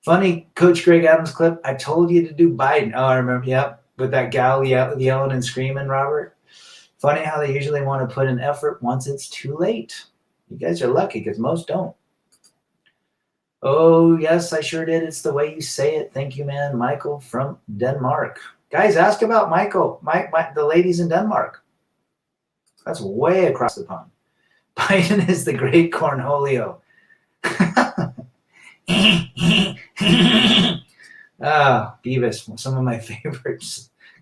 Funny Coach Greg Adams clip. I told you to do Biden. Oh, I remember. Yep. With that gal yelling and screaming, Robert. Funny how they usually want to put in effort once it's too late. You guys are lucky because most don't. Oh, yes, I sure did. It's the way you say it. Thank you, man. Michael from Denmark. Guys, ask about Michael. The ladies in Denmark. That's way across the pond. Biden is the great Cornholio. Beavis, some of my favorite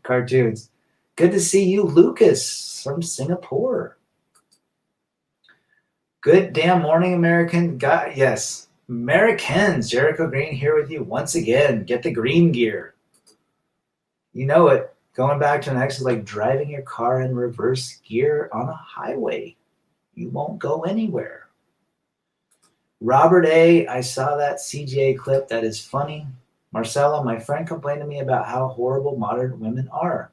cartoons. Good to see you, Lucas from Singapore. Good damn morning, American. Yes, Americans. Jericho Green here with you once again. Get the green gear. You know it. Going back to an X is like driving your car in reverse gear on a highway. You won't go anywhere. Robert A., I saw that CJ clip. That is funny. Marcella, my friend complained to me about how horrible modern women are.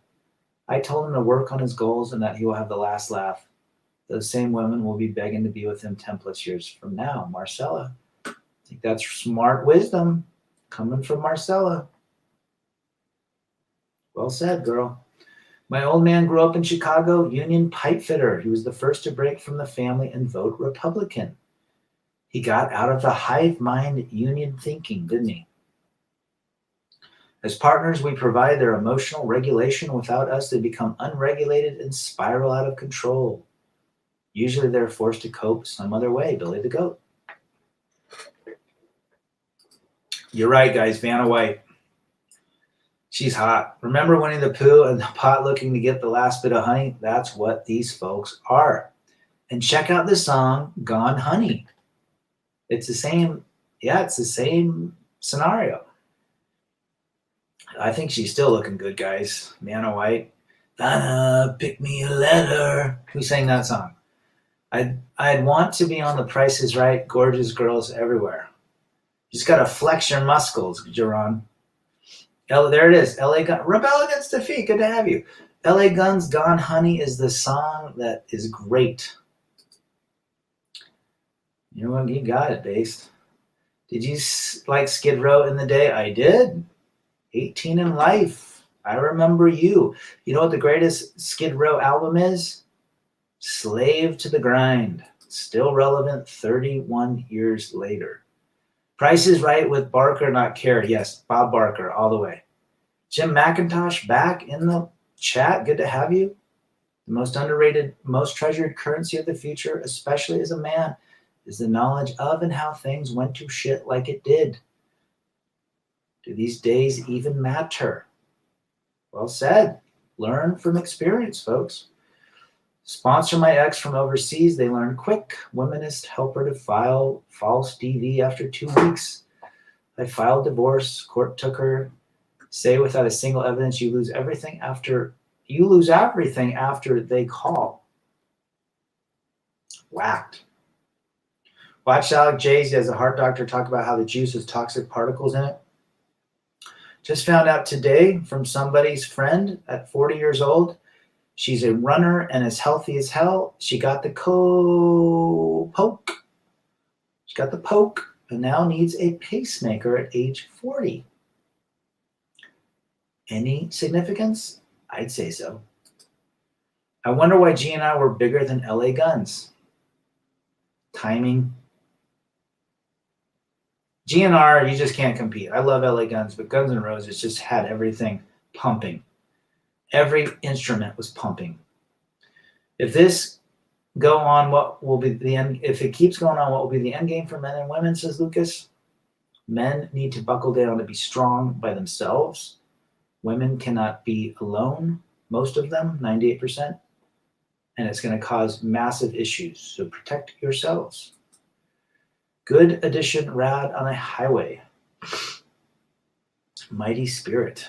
I told him to work on his goals and that he will have the last laugh. Those same women will be begging to be with him 10 plus years from now. Marcella, I think that's smart wisdom coming from Marcella. Well said, girl. My old man grew up in Chicago, union pipe fitter. He was the first to break from the family and vote Republican. He got out of the hive mind union thinking, didn't he? As partners, we provide their emotional regulation. Without us, they become unregulated and spiral out of control. Usually they're forced to cope some other way. Billy the Goat. You're right, guys. Vanna White. She's hot. Remember Winnie the Pooh and the pot looking to get the last bit of honey? That's what these folks are. And check out the song Gone Honey. It's the same. Yeah, it's the same scenario. I think she's still looking good, guys. Vanna White. Vanna, pick me a letter. Who sang that song? I'd want to be on The Price is Right. Gorgeous girls everywhere. You just got to flex your muscles, Jerron. There it is. LA Guns. Rebel Against Defeat. Good to have you. LA Guns, Gone Honey is the song that is great. You know what? You got it, Based. Did you like Skid Row in the day? I did. 18 in Life. I Remember You. You know what the greatest Skid Row album is? Slave to the Grind. Still relevant 31 years later. Price is Right with Barker, not Carey. Yes, Bob Barker, all the way. Jim McIntosh back in the chat. Good to have you. The most underrated, most treasured currency of the future, especially as a man, is the knowledge of and how things went to shit like it did. Do these days even matter? Well said. Learn from experience, folks. Sponsor my ex from overseas. They learned quick. Womanist help her to file false DV after 2 weeks. I filed divorce. Court took her. Say without a single evidence, you lose everything after they call. Whacked. Watch Alec Jays as a heart doctor talk about how the juice has toxic particles in it. Just found out today from somebody's friend at 40 years old. She's a runner and as healthy as hell. She got the poke. She got the poke and now needs a pacemaker at age 40. Any significance? I'd say so. I wonder why G and I were bigger than LA Guns. Timing. GNR, you just can't compete. I love LA Guns, but Guns N' Roses just had everything pumping. Every instrument was pumping. If this go on, what will be the end? If it keeps going on, what will be the end game for men and women, says Lucas? Men need to buckle down to be strong by themselves. Women cannot be alone, most of them, 98%, and it's going to cause massive issues. So protect yourselves. Good addition, Rad on a highway. Mighty Spirit.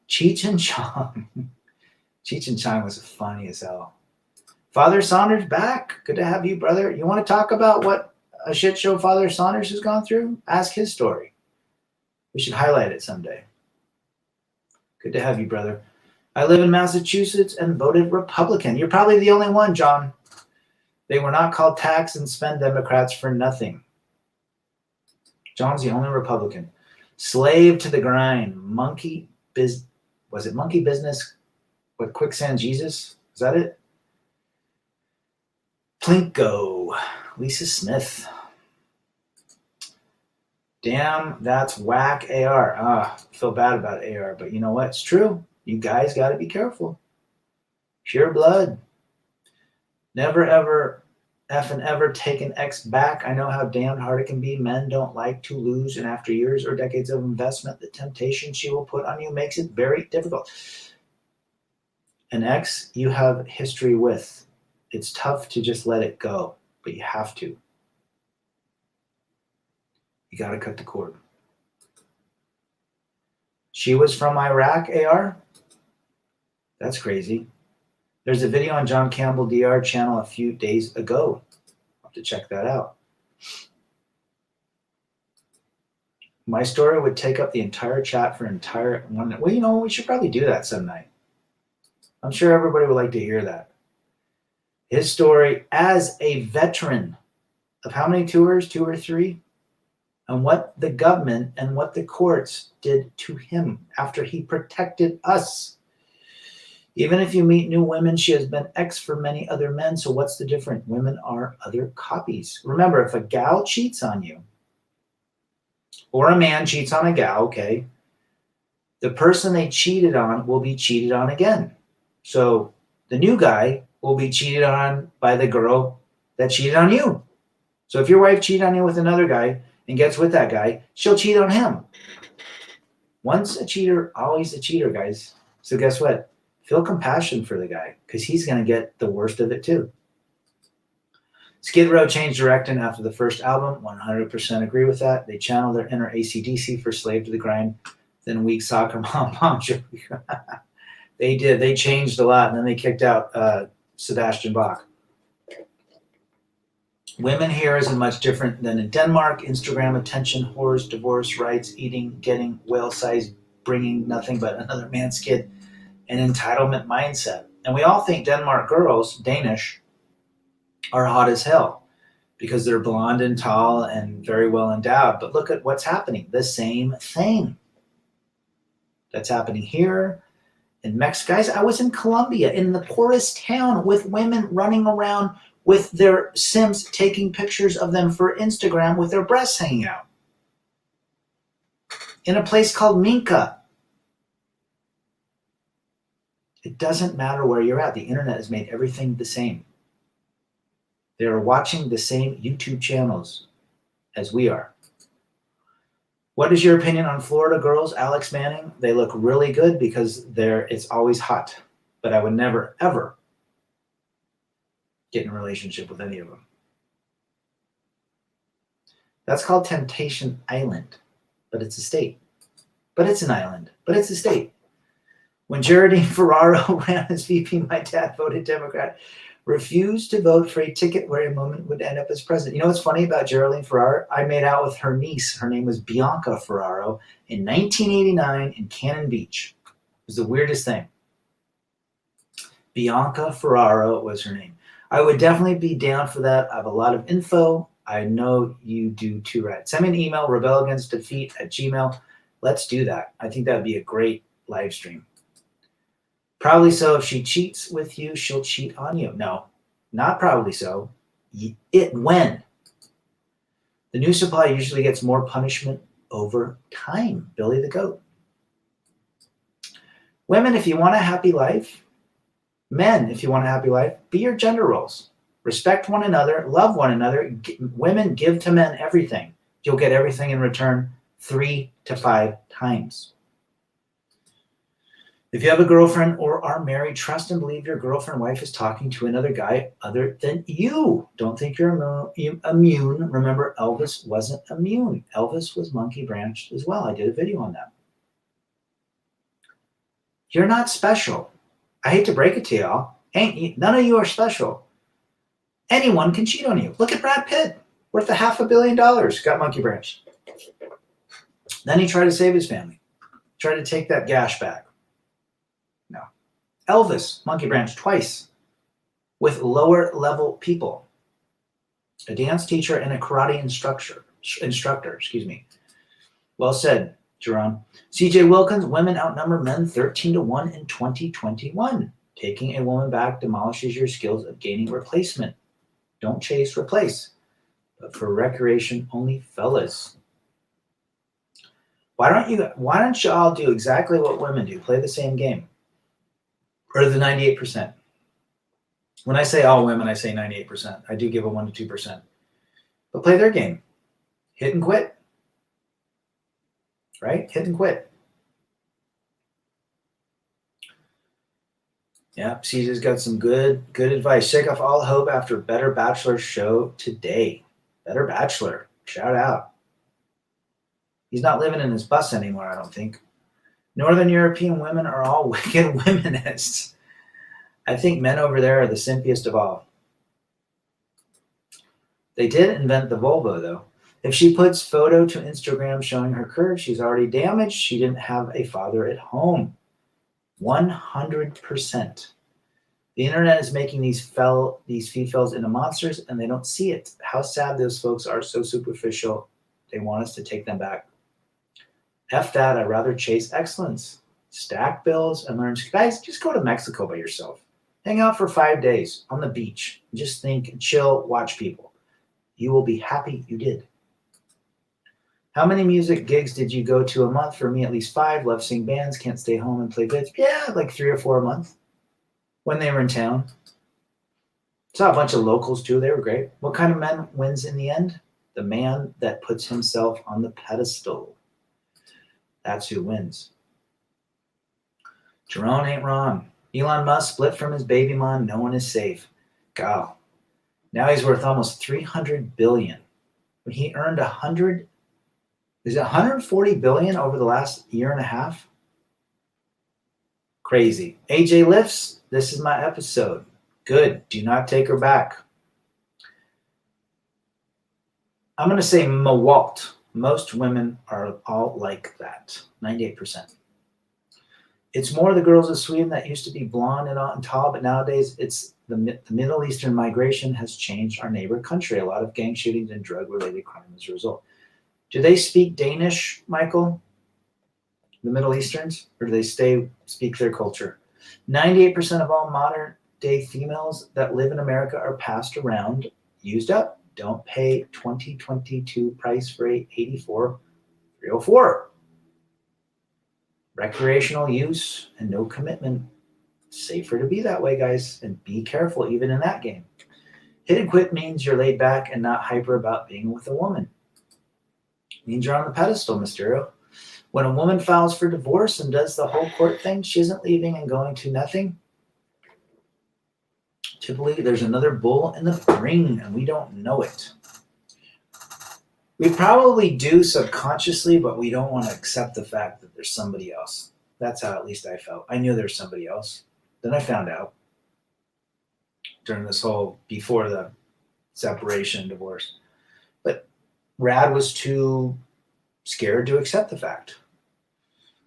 Cheech and Chong. Cheech and Chong was funny as hell. Father Saunders back. Good to have you, brother. You want to talk about what a shit show Father Saunders has gone through? Ask his story. We should highlight it someday. Good to have you, brother. I live in Massachusetts and voted Republican. You're probably the only one, John. They were not called tax and spend Democrats for nothing. John's the only Republican. Slave to the grind. Was it Monkey Business with Quicksand Jesus? Is that it? Plinko. Lisa Smith. Damn, that's whack AR. I feel bad about AR, but you know what? It's true. You guys got to be careful. Pure blood. Never ever effing ever take an ex back. I know how damned hard it can be. Men don't like to lose, and after years or decades of investment, the temptation she will put on you makes it very difficult. An ex you have history with, it's tough to just let it go, but you have to. You got to cut the cord. She was from Iraq, AR? That's crazy. There's a video on John Campbell DR channel a few days ago. I'll have to check that out. My story would take up the entire chat for entire 1 minute. Well, you know, we should probably do that some night. I'm sure everybody would like to hear that. His story as a veteran of how many tours? 2 or 3? And what the government and what the courts did to him after he protected us. Even if you meet new women, she has been ex for many other men. So what's the difference? Women are other copies. Remember, if a gal cheats on you, or a man cheats on a gal, okay, the person they cheated on will be cheated on again. So the new guy will be cheated on by the girl that cheated on you. So if your wife cheated on you with another guy and gets with that guy, she'll cheat on him. Once a cheater, always a cheater, guys. So guess what? Feel compassion for the guy because he's going to get the worst of it too. Skid Row changed direction after the first album. 100% agree with that. They channeled their inner AC/DC for Slave to the Grind. Then Weak Soccer Mom Mom. They did. They changed a lot. And then they kicked out Sebastian Bach. Women here isn't much different than in Denmark. Instagram attention, whores, divorce, rights, eating, getting, whale size, bringing nothing but another man's kid, an entitlement mindset. And we all think Denmark girls, Danish, are hot as hell because they're blonde and tall and very well endowed. But look at what's happening. The same thing that's happening here in Mexico. Guys, I was in Colombia, in the poorest town, with women running around with their Sims taking pictures of them for Instagram with their breasts hanging out. In a place called Minca. It doesn't matter where you're at. The internet has made everything the same. They're watching the same YouTube channels as we are. What is your opinion on Florida girls, Alex Manning? They look really good because it's always hot. But I would never, ever get in a relationship with any of them. That's called Temptation Island. But it's a state. But it's an island. But it's a state. When Geraldine Ferraro ran as VP, my dad voted Democrat. Refused to vote for a ticket where a woman would end up as president. You know what's funny about Geraldine Ferraro? I made out with her niece. Her name was Bianca Ferraro in 1989 in Cannon Beach. It was the weirdest thing. Bianca Ferraro was her name. I would definitely be down for that. I have a lot of info. I know you do too, right? Send me an email, rebelagainstdefeat@gmail.com. Let's do that. I think that would be a great live stream. Probably so. If she cheats with you, she'll cheat on you. No, not probably so. When? The new supply usually gets more punishment over time. Billy the Goat. Women, if you want a happy life, men, if you want a happy life, be your gender roles. Respect one another, love one another. Women, give to men everything. You'll get everything in return 3 to 5 times. If you have a girlfriend or are married, trust and believe your girlfriend wife is talking to another guy other than you. Don't think you're immune. Remember, Elvis wasn't immune. Elvis was monkey branched as well. I did a video on that. You're not special. I hate to break it to y'all. None of you are special. Anyone can cheat on you. Look at Brad Pitt, worth $500 million, got monkey branched. Then he tried to save his family. Tried to take that gash back. No. Elvis, monkey branch twice with lower level people. A dance teacher and a karate instructor, Well said, Jerome. CJ Wilkins, women outnumber men 13-1 in 2021. Taking a woman back demolishes your skills of gaining replacement. Don't chase, replace. But for recreation only, fellas. Why don't y'all do exactly what women do? Play the same game. Or the 98%. When I say all women, I say 98%. I do give a 1 to 2%. But play their game. Hit and quit. Right? Hit and quit. Yeah, CJ's got some good advice. Shake off all hope after Better Bachelor show today. Better Bachelor. Shout out. He's not living in his bus anymore, I don't think. Northern European women are all wicked womanists. I think men over there are the simpiest of all. They did invent the Volvo, though. If she puts photo to Instagram showing her curves, she's already damaged. She didn't have a father at home. 100%. The internet is making these females into monsters, and they don't see it. How sad those folks are, so superficial. They want us to take them back. F that. I'd rather chase excellence. Stack bills and learn. Guys, just go to Mexico by yourself. Hang out for 5 days on the beach. Just think, chill, watch people. You will be happy you did. How many music gigs did you go to a month? For me, at least 5. Love seeing bands. Can't stay home and play bits. Yeah, like 3 or 4 a month when they were in town. Saw a bunch of locals too. They were great. What kind of man wins in the end? The man that puts himself on the pedestal. That's who wins. Jerome ain't wrong. Elon Musk split from his baby mom. No one is safe. God. Now he's worth almost $300 billion. When he earned 140 billion over the last year and a half? Crazy. AJ Lifts, this is my episode. Good. Do not take her back. I'm going to say Mawalt. Most women are all like that. 98%. It's more the girls of Sweden that used to be blonde and tall, but nowadays it's the Middle Eastern migration has changed our neighbor country. A lot of gang shootings and drug-related crime as a result. Do they speak Danish, Michael? The Middle Easterns? Or do they speak their culture? 98% of all modern-day females that live in America are passed around, used up. Don't pay 2022 price for a 84 304. Recreational use and no commitment. Safer to be that way, guys, and be careful even in that game. Hit and quit means you're laid back and not hyper about being with a woman. Means you're on the pedestal, Mysterio. When a woman files for divorce and does the whole court thing, she isn't leaving and going to nothing. Typically, there's another bull in the ring, and we don't know it. We probably do subconsciously, but we don't want to accept the fact that there's somebody else. That's how at least I felt. I knew there's somebody else. Then I found out during this whole, before the separation, divorce. But Rad was too scared to accept the fact.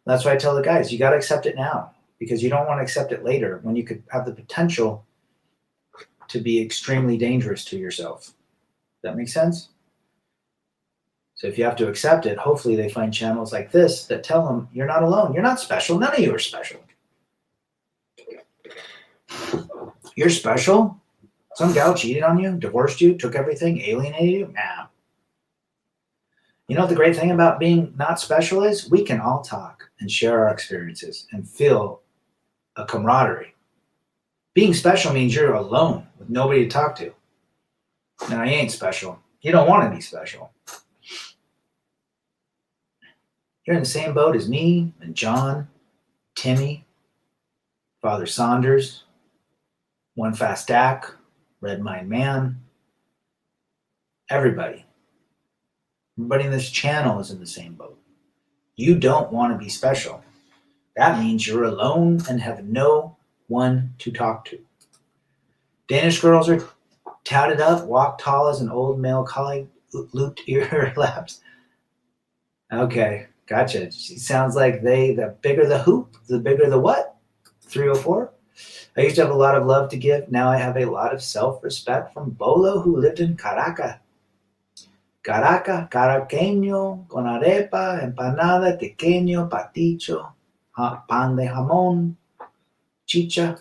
That's why I tell the guys, you got to accept it now, because you don't want to accept it later when you could have the potential to be extremely dangerous to yourself. That makes sense? So if you have to accept it, hopefully they find channels like this that tell them you're not alone. You're not special. None of you are special. You're special? Some gal cheated on you, divorced you, took everything, alienated you? Nah. You know what the great thing about being not special is? We can all talk and share our experiences and feel a camaraderie. Being special means you're alone with nobody to talk to. Now, you ain't special. You don't want to be special. You're in the same boat as me and John, Timmy, Father Saunders, One Fast Dak, Red Mind Man, everybody. Everybody in this channel is in the same boat. You don't want to be special. That means you're alone and have no one to talk to. Danish girls are touted up, walk tall as an old male colleague, looped ear laps. Okay, gotcha. She sounds like the bigger the hoop, the bigger the what? 304? I used to have a lot of love to give. Now I have a lot of self-respect from Bolo, who lived in Caracas. Caraqueño, con arepa, empanada, tequeño, paticho, pan de jamón, chicha.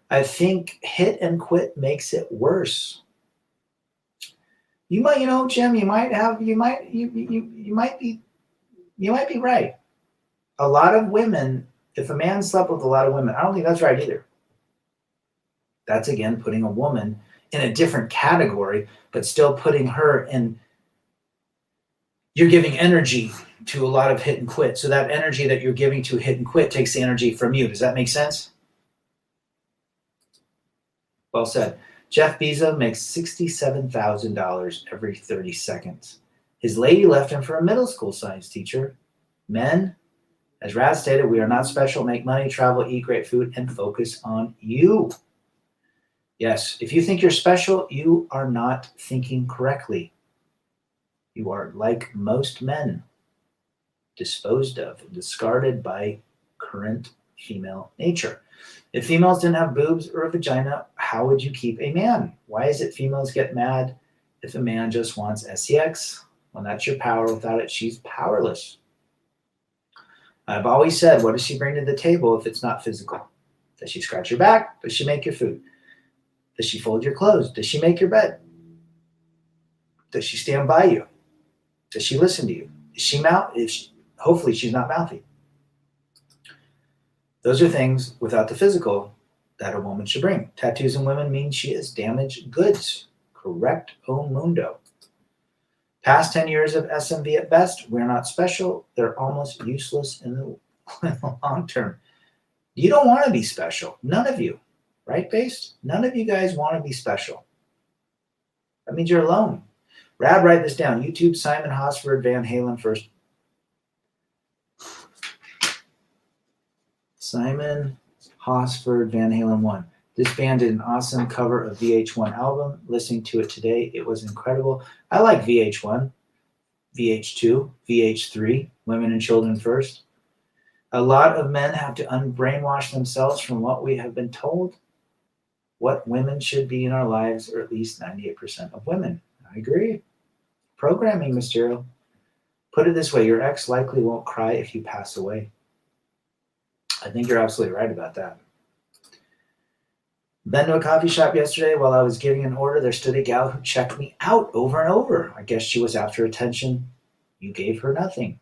I think hit and quit makes it worse. You might, Jim, you might be right. A lot of women, if a man slept with a lot of women, I don't think that's right either. That's again putting a woman in a different category, but still putting her in. You're giving energy to a lot of hit and quit. So that energy that you're giving to hit and quit takes the energy from you. Does that make sense? Well said. Jeff Bezos makes $67,000 every 30 seconds. His lady left him for a middle school science teacher. Men, as Rad stated, we are not special. Make money, travel, eat great food, and focus on you. Yes, if you think you're special, you are not thinking correctly. You are like most men, disposed of, discarded by current female nature. If females didn't have boobs or a vagina, how would you keep a man? Why is it females get mad if a man just wants sex? When that's your power. Without it, she's powerless. I've always said, what does she bring to the table if it's not physical? Does she scratch your back? Does she make your food? Does she fold your clothes? Does she make your bed? Does she stand by you? Does she listen to you? Is she hopefully she's not mouthy. Those are things without the physical that a woman should bring. Tattoos in women mean she is damaged goods. Correct, O Mundo. Past 10 years of SMV at best. We're not special. They're almost useless in the long term. You don't want to be special. None of you. Right, Based? None of you guys want to be special. That means you're alone. Rad, write this down. YouTube, Simon Hosford, Van Halen first. Simon Hosford, Van Halen 1. This band did an awesome cover of VH1 album. Listening to it today, it was incredible. I like VH1, VH2, VH3, Women and Children First. A lot of men have to unbrainwash themselves from what we have been told. What women should be in our lives, or at least 98% of women. I agree. Programming, Mysterio. Put it this way, your ex likely won't cry if you pass away. I think you're absolutely right about that. Been to a coffee shop yesterday. While I was giving an order, there stood a gal who checked me out over and over. I guess she was after attention. You gave her nothing,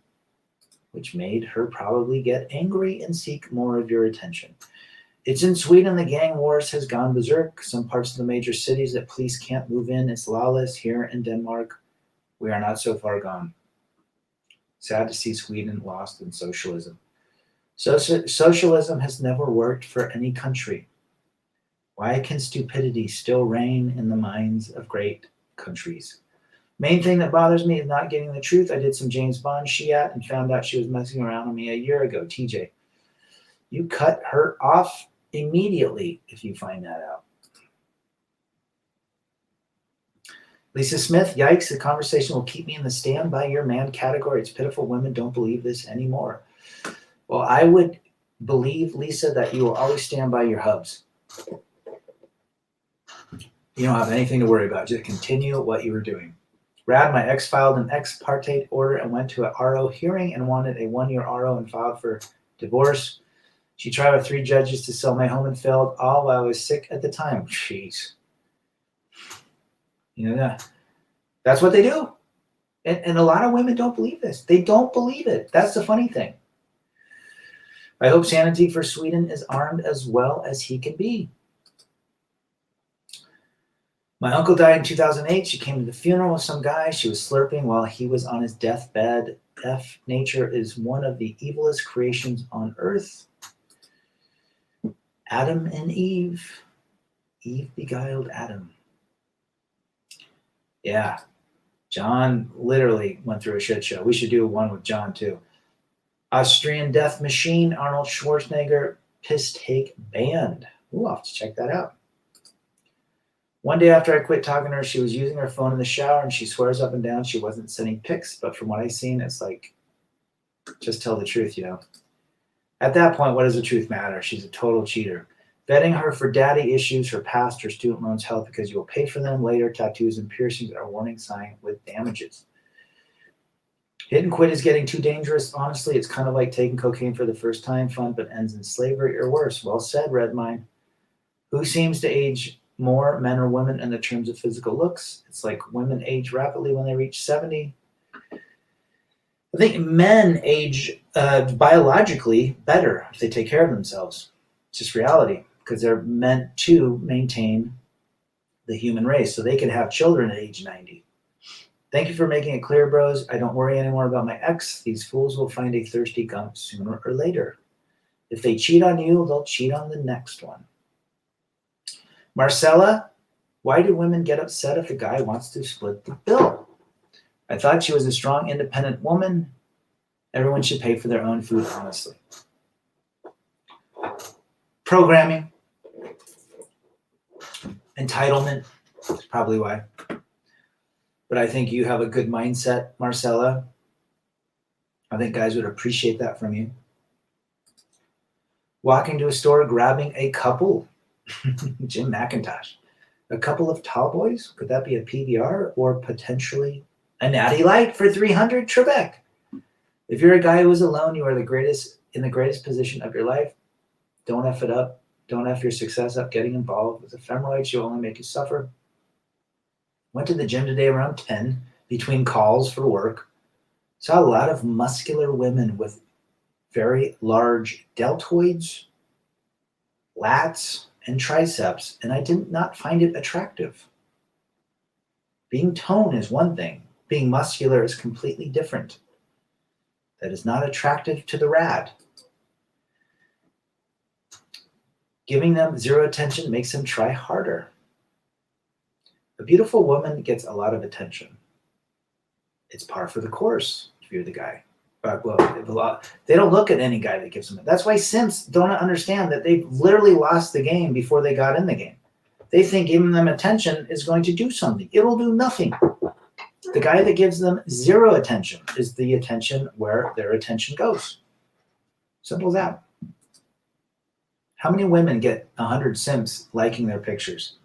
which made her probably get angry and seek more of your attention. It's in Sweden. The gang wars has gone berserk. Some parts of the major cities that police can't move in. It's lawless. Here in Denmark, we are not so far gone. Sad to see Sweden lost in socialism. Socialism has never worked for any country. Why can stupidity still reign in the minds of great countries? Main thing that bothers me is not getting the truth. I did some James Bond Shiat and found out she was messing around with me a year ago. TJ, you cut her off immediately if you find that out. Lisa Smith, yikes, the conversation will keep me in the stand by your man category. It's pitiful women don't believe this anymore. Well, I would believe, Lisa, that you will always stand by your hubs. You don't have anything to worry about. Just continue what you were doing. Rad, my ex filed an ex parte order and went to an RO hearing and wanted a 1-year RO and filed for divorce. She tried with 3 judges to sell my home and failed, all while I was sick at the time. Jeez. That's what they do. And a lot of women don't believe this. They don't believe it. That's the funny thing. I hope Sanity for Sweden is armed as well as he can be. My uncle died in 2008. She came to the funeral with some guy. She was slurping while he was on his deathbed. Nature is one of the evilest creations on earth. Adam and Eve. Eve beguiled Adam. Yeah, John literally went through a shit show. We should do one with John too. Austrian Death Machine, Arnold Schwarzenegger, Piss Take Band. Ooh, I'll have to check that out. One day after I quit talking to her, she was using her phone in the shower and she swears up and down she wasn't sending pics. But from what I've seen, it's like, just tell the truth, you know. At that point, what does the truth matter? She's a total cheater. Betting her for daddy issues, her past, her student loans help because you will pay for them later. Tattoos and piercings are a warning sign with damages. Hit and quit is getting too dangerous. Honestly, it's kind of like taking cocaine for the first time, fun, but ends in slavery or worse. Well said, Redmine. Who seems to age more, men or women, in the terms of physical looks? It's like women age rapidly when they reach 70. I think men age biologically better if they take care of themselves. It's just reality because they're meant to maintain the human race so they can have children at age 90. Thank you for making it clear, bros. I don't worry anymore about my ex. These fools will find a thirsty gump sooner or later. If they cheat on you, they'll cheat on the next one. Marcella, why do women get upset if a guy wants to split the bill? I thought she was a strong, independent woman. Everyone should pay for their own food, honestly. Programming. Entitlement is probably why. But I think you have a good mindset, Marcella. I think guys would appreciate that from you. Walking to a store, grabbing a couple. Jim McIntosh. A couple of tall boys? Could that be a PBR or potentially a Natty Light for 300 Trebek? If you're a guy who is alone, you are the greatest in the greatest position of your life. Don't F it up. Don't F your success up getting involved with ephemeralites. You'll only make you suffer. Went to the gym today around 10 between calls for work. Saw a lot of muscular women with very large deltoids, lats, and triceps, and I did not find it attractive. Being toned is one thing. Being muscular is completely different. That is not attractive to the rad. Giving them zero attention makes them try harder. A beautiful woman gets a lot of attention. It's par for the course if you're the guy. They don't look at any guy that gives them it. That's why simps don't understand that they've literally lost the game before they got in the game. They think giving them attention is going to do something. It will do nothing. The guy that gives them zero attention is the attention where their attention goes. Simple as that. How many women get 100 simps liking their pictures?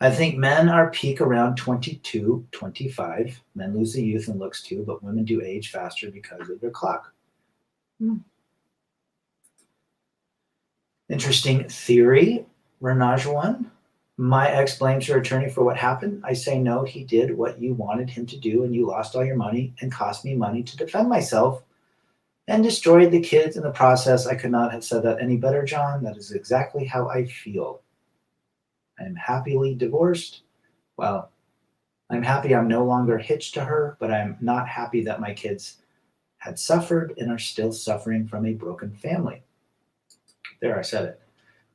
I think men are peak around 22, 25. Men lose the youth and looks too, but women do age faster because of their clock. Interesting theory, Renajwan. My ex blames her attorney for what happened. I say no, he did what you wanted him to do and you lost all your money and cost me money to defend myself and destroyed the kids in the process. I could not have said that any better, John. That is exactly how I feel. I am happily divorced. Well, I'm happy I'm no longer hitched to her, but I'm not happy that my kids had suffered and are still suffering from a broken family. There, I said it.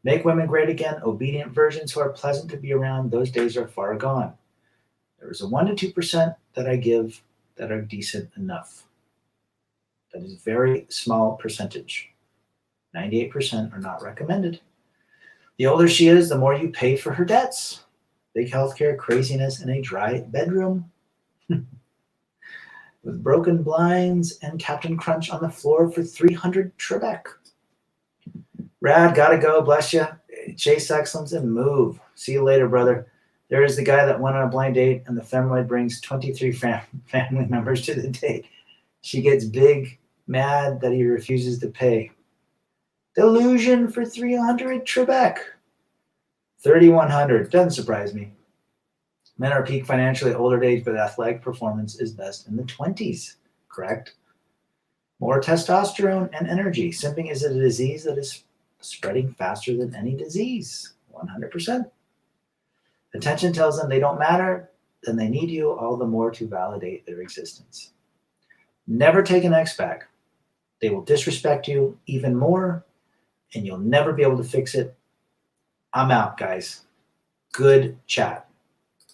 Make women great again, obedient virgins who are pleasant to be around. Those days are far gone. There is a 1% to 2% that I give that are decent enough. That is a very small percentage. 98% are not recommended. The older she is, the more you pay for her debts. Big healthcare craziness in a dry bedroom. With broken blinds and Captain Crunch on the floor for 300 Trebek. Rad, gotta go, bless you. Chase excellence and move. See you later, brother. There is the guy that went on a blind date and the femoid brings 23 family members to the date. She gets big, mad that he refuses to pay. Delusion for 300 Trebek. 3,100. Doesn't surprise me. Men are peak financially at older age, but athletic performance is best in the 20s. Correct? More testosterone and energy. Simping is a disease that is spreading faster than any disease. 100%. Attention tells them they don't matter, then they need you all the more to validate their existence. Never take an ex back. They will disrespect you even more, and you'll never be able to fix it. I'm out, guys. Good chat.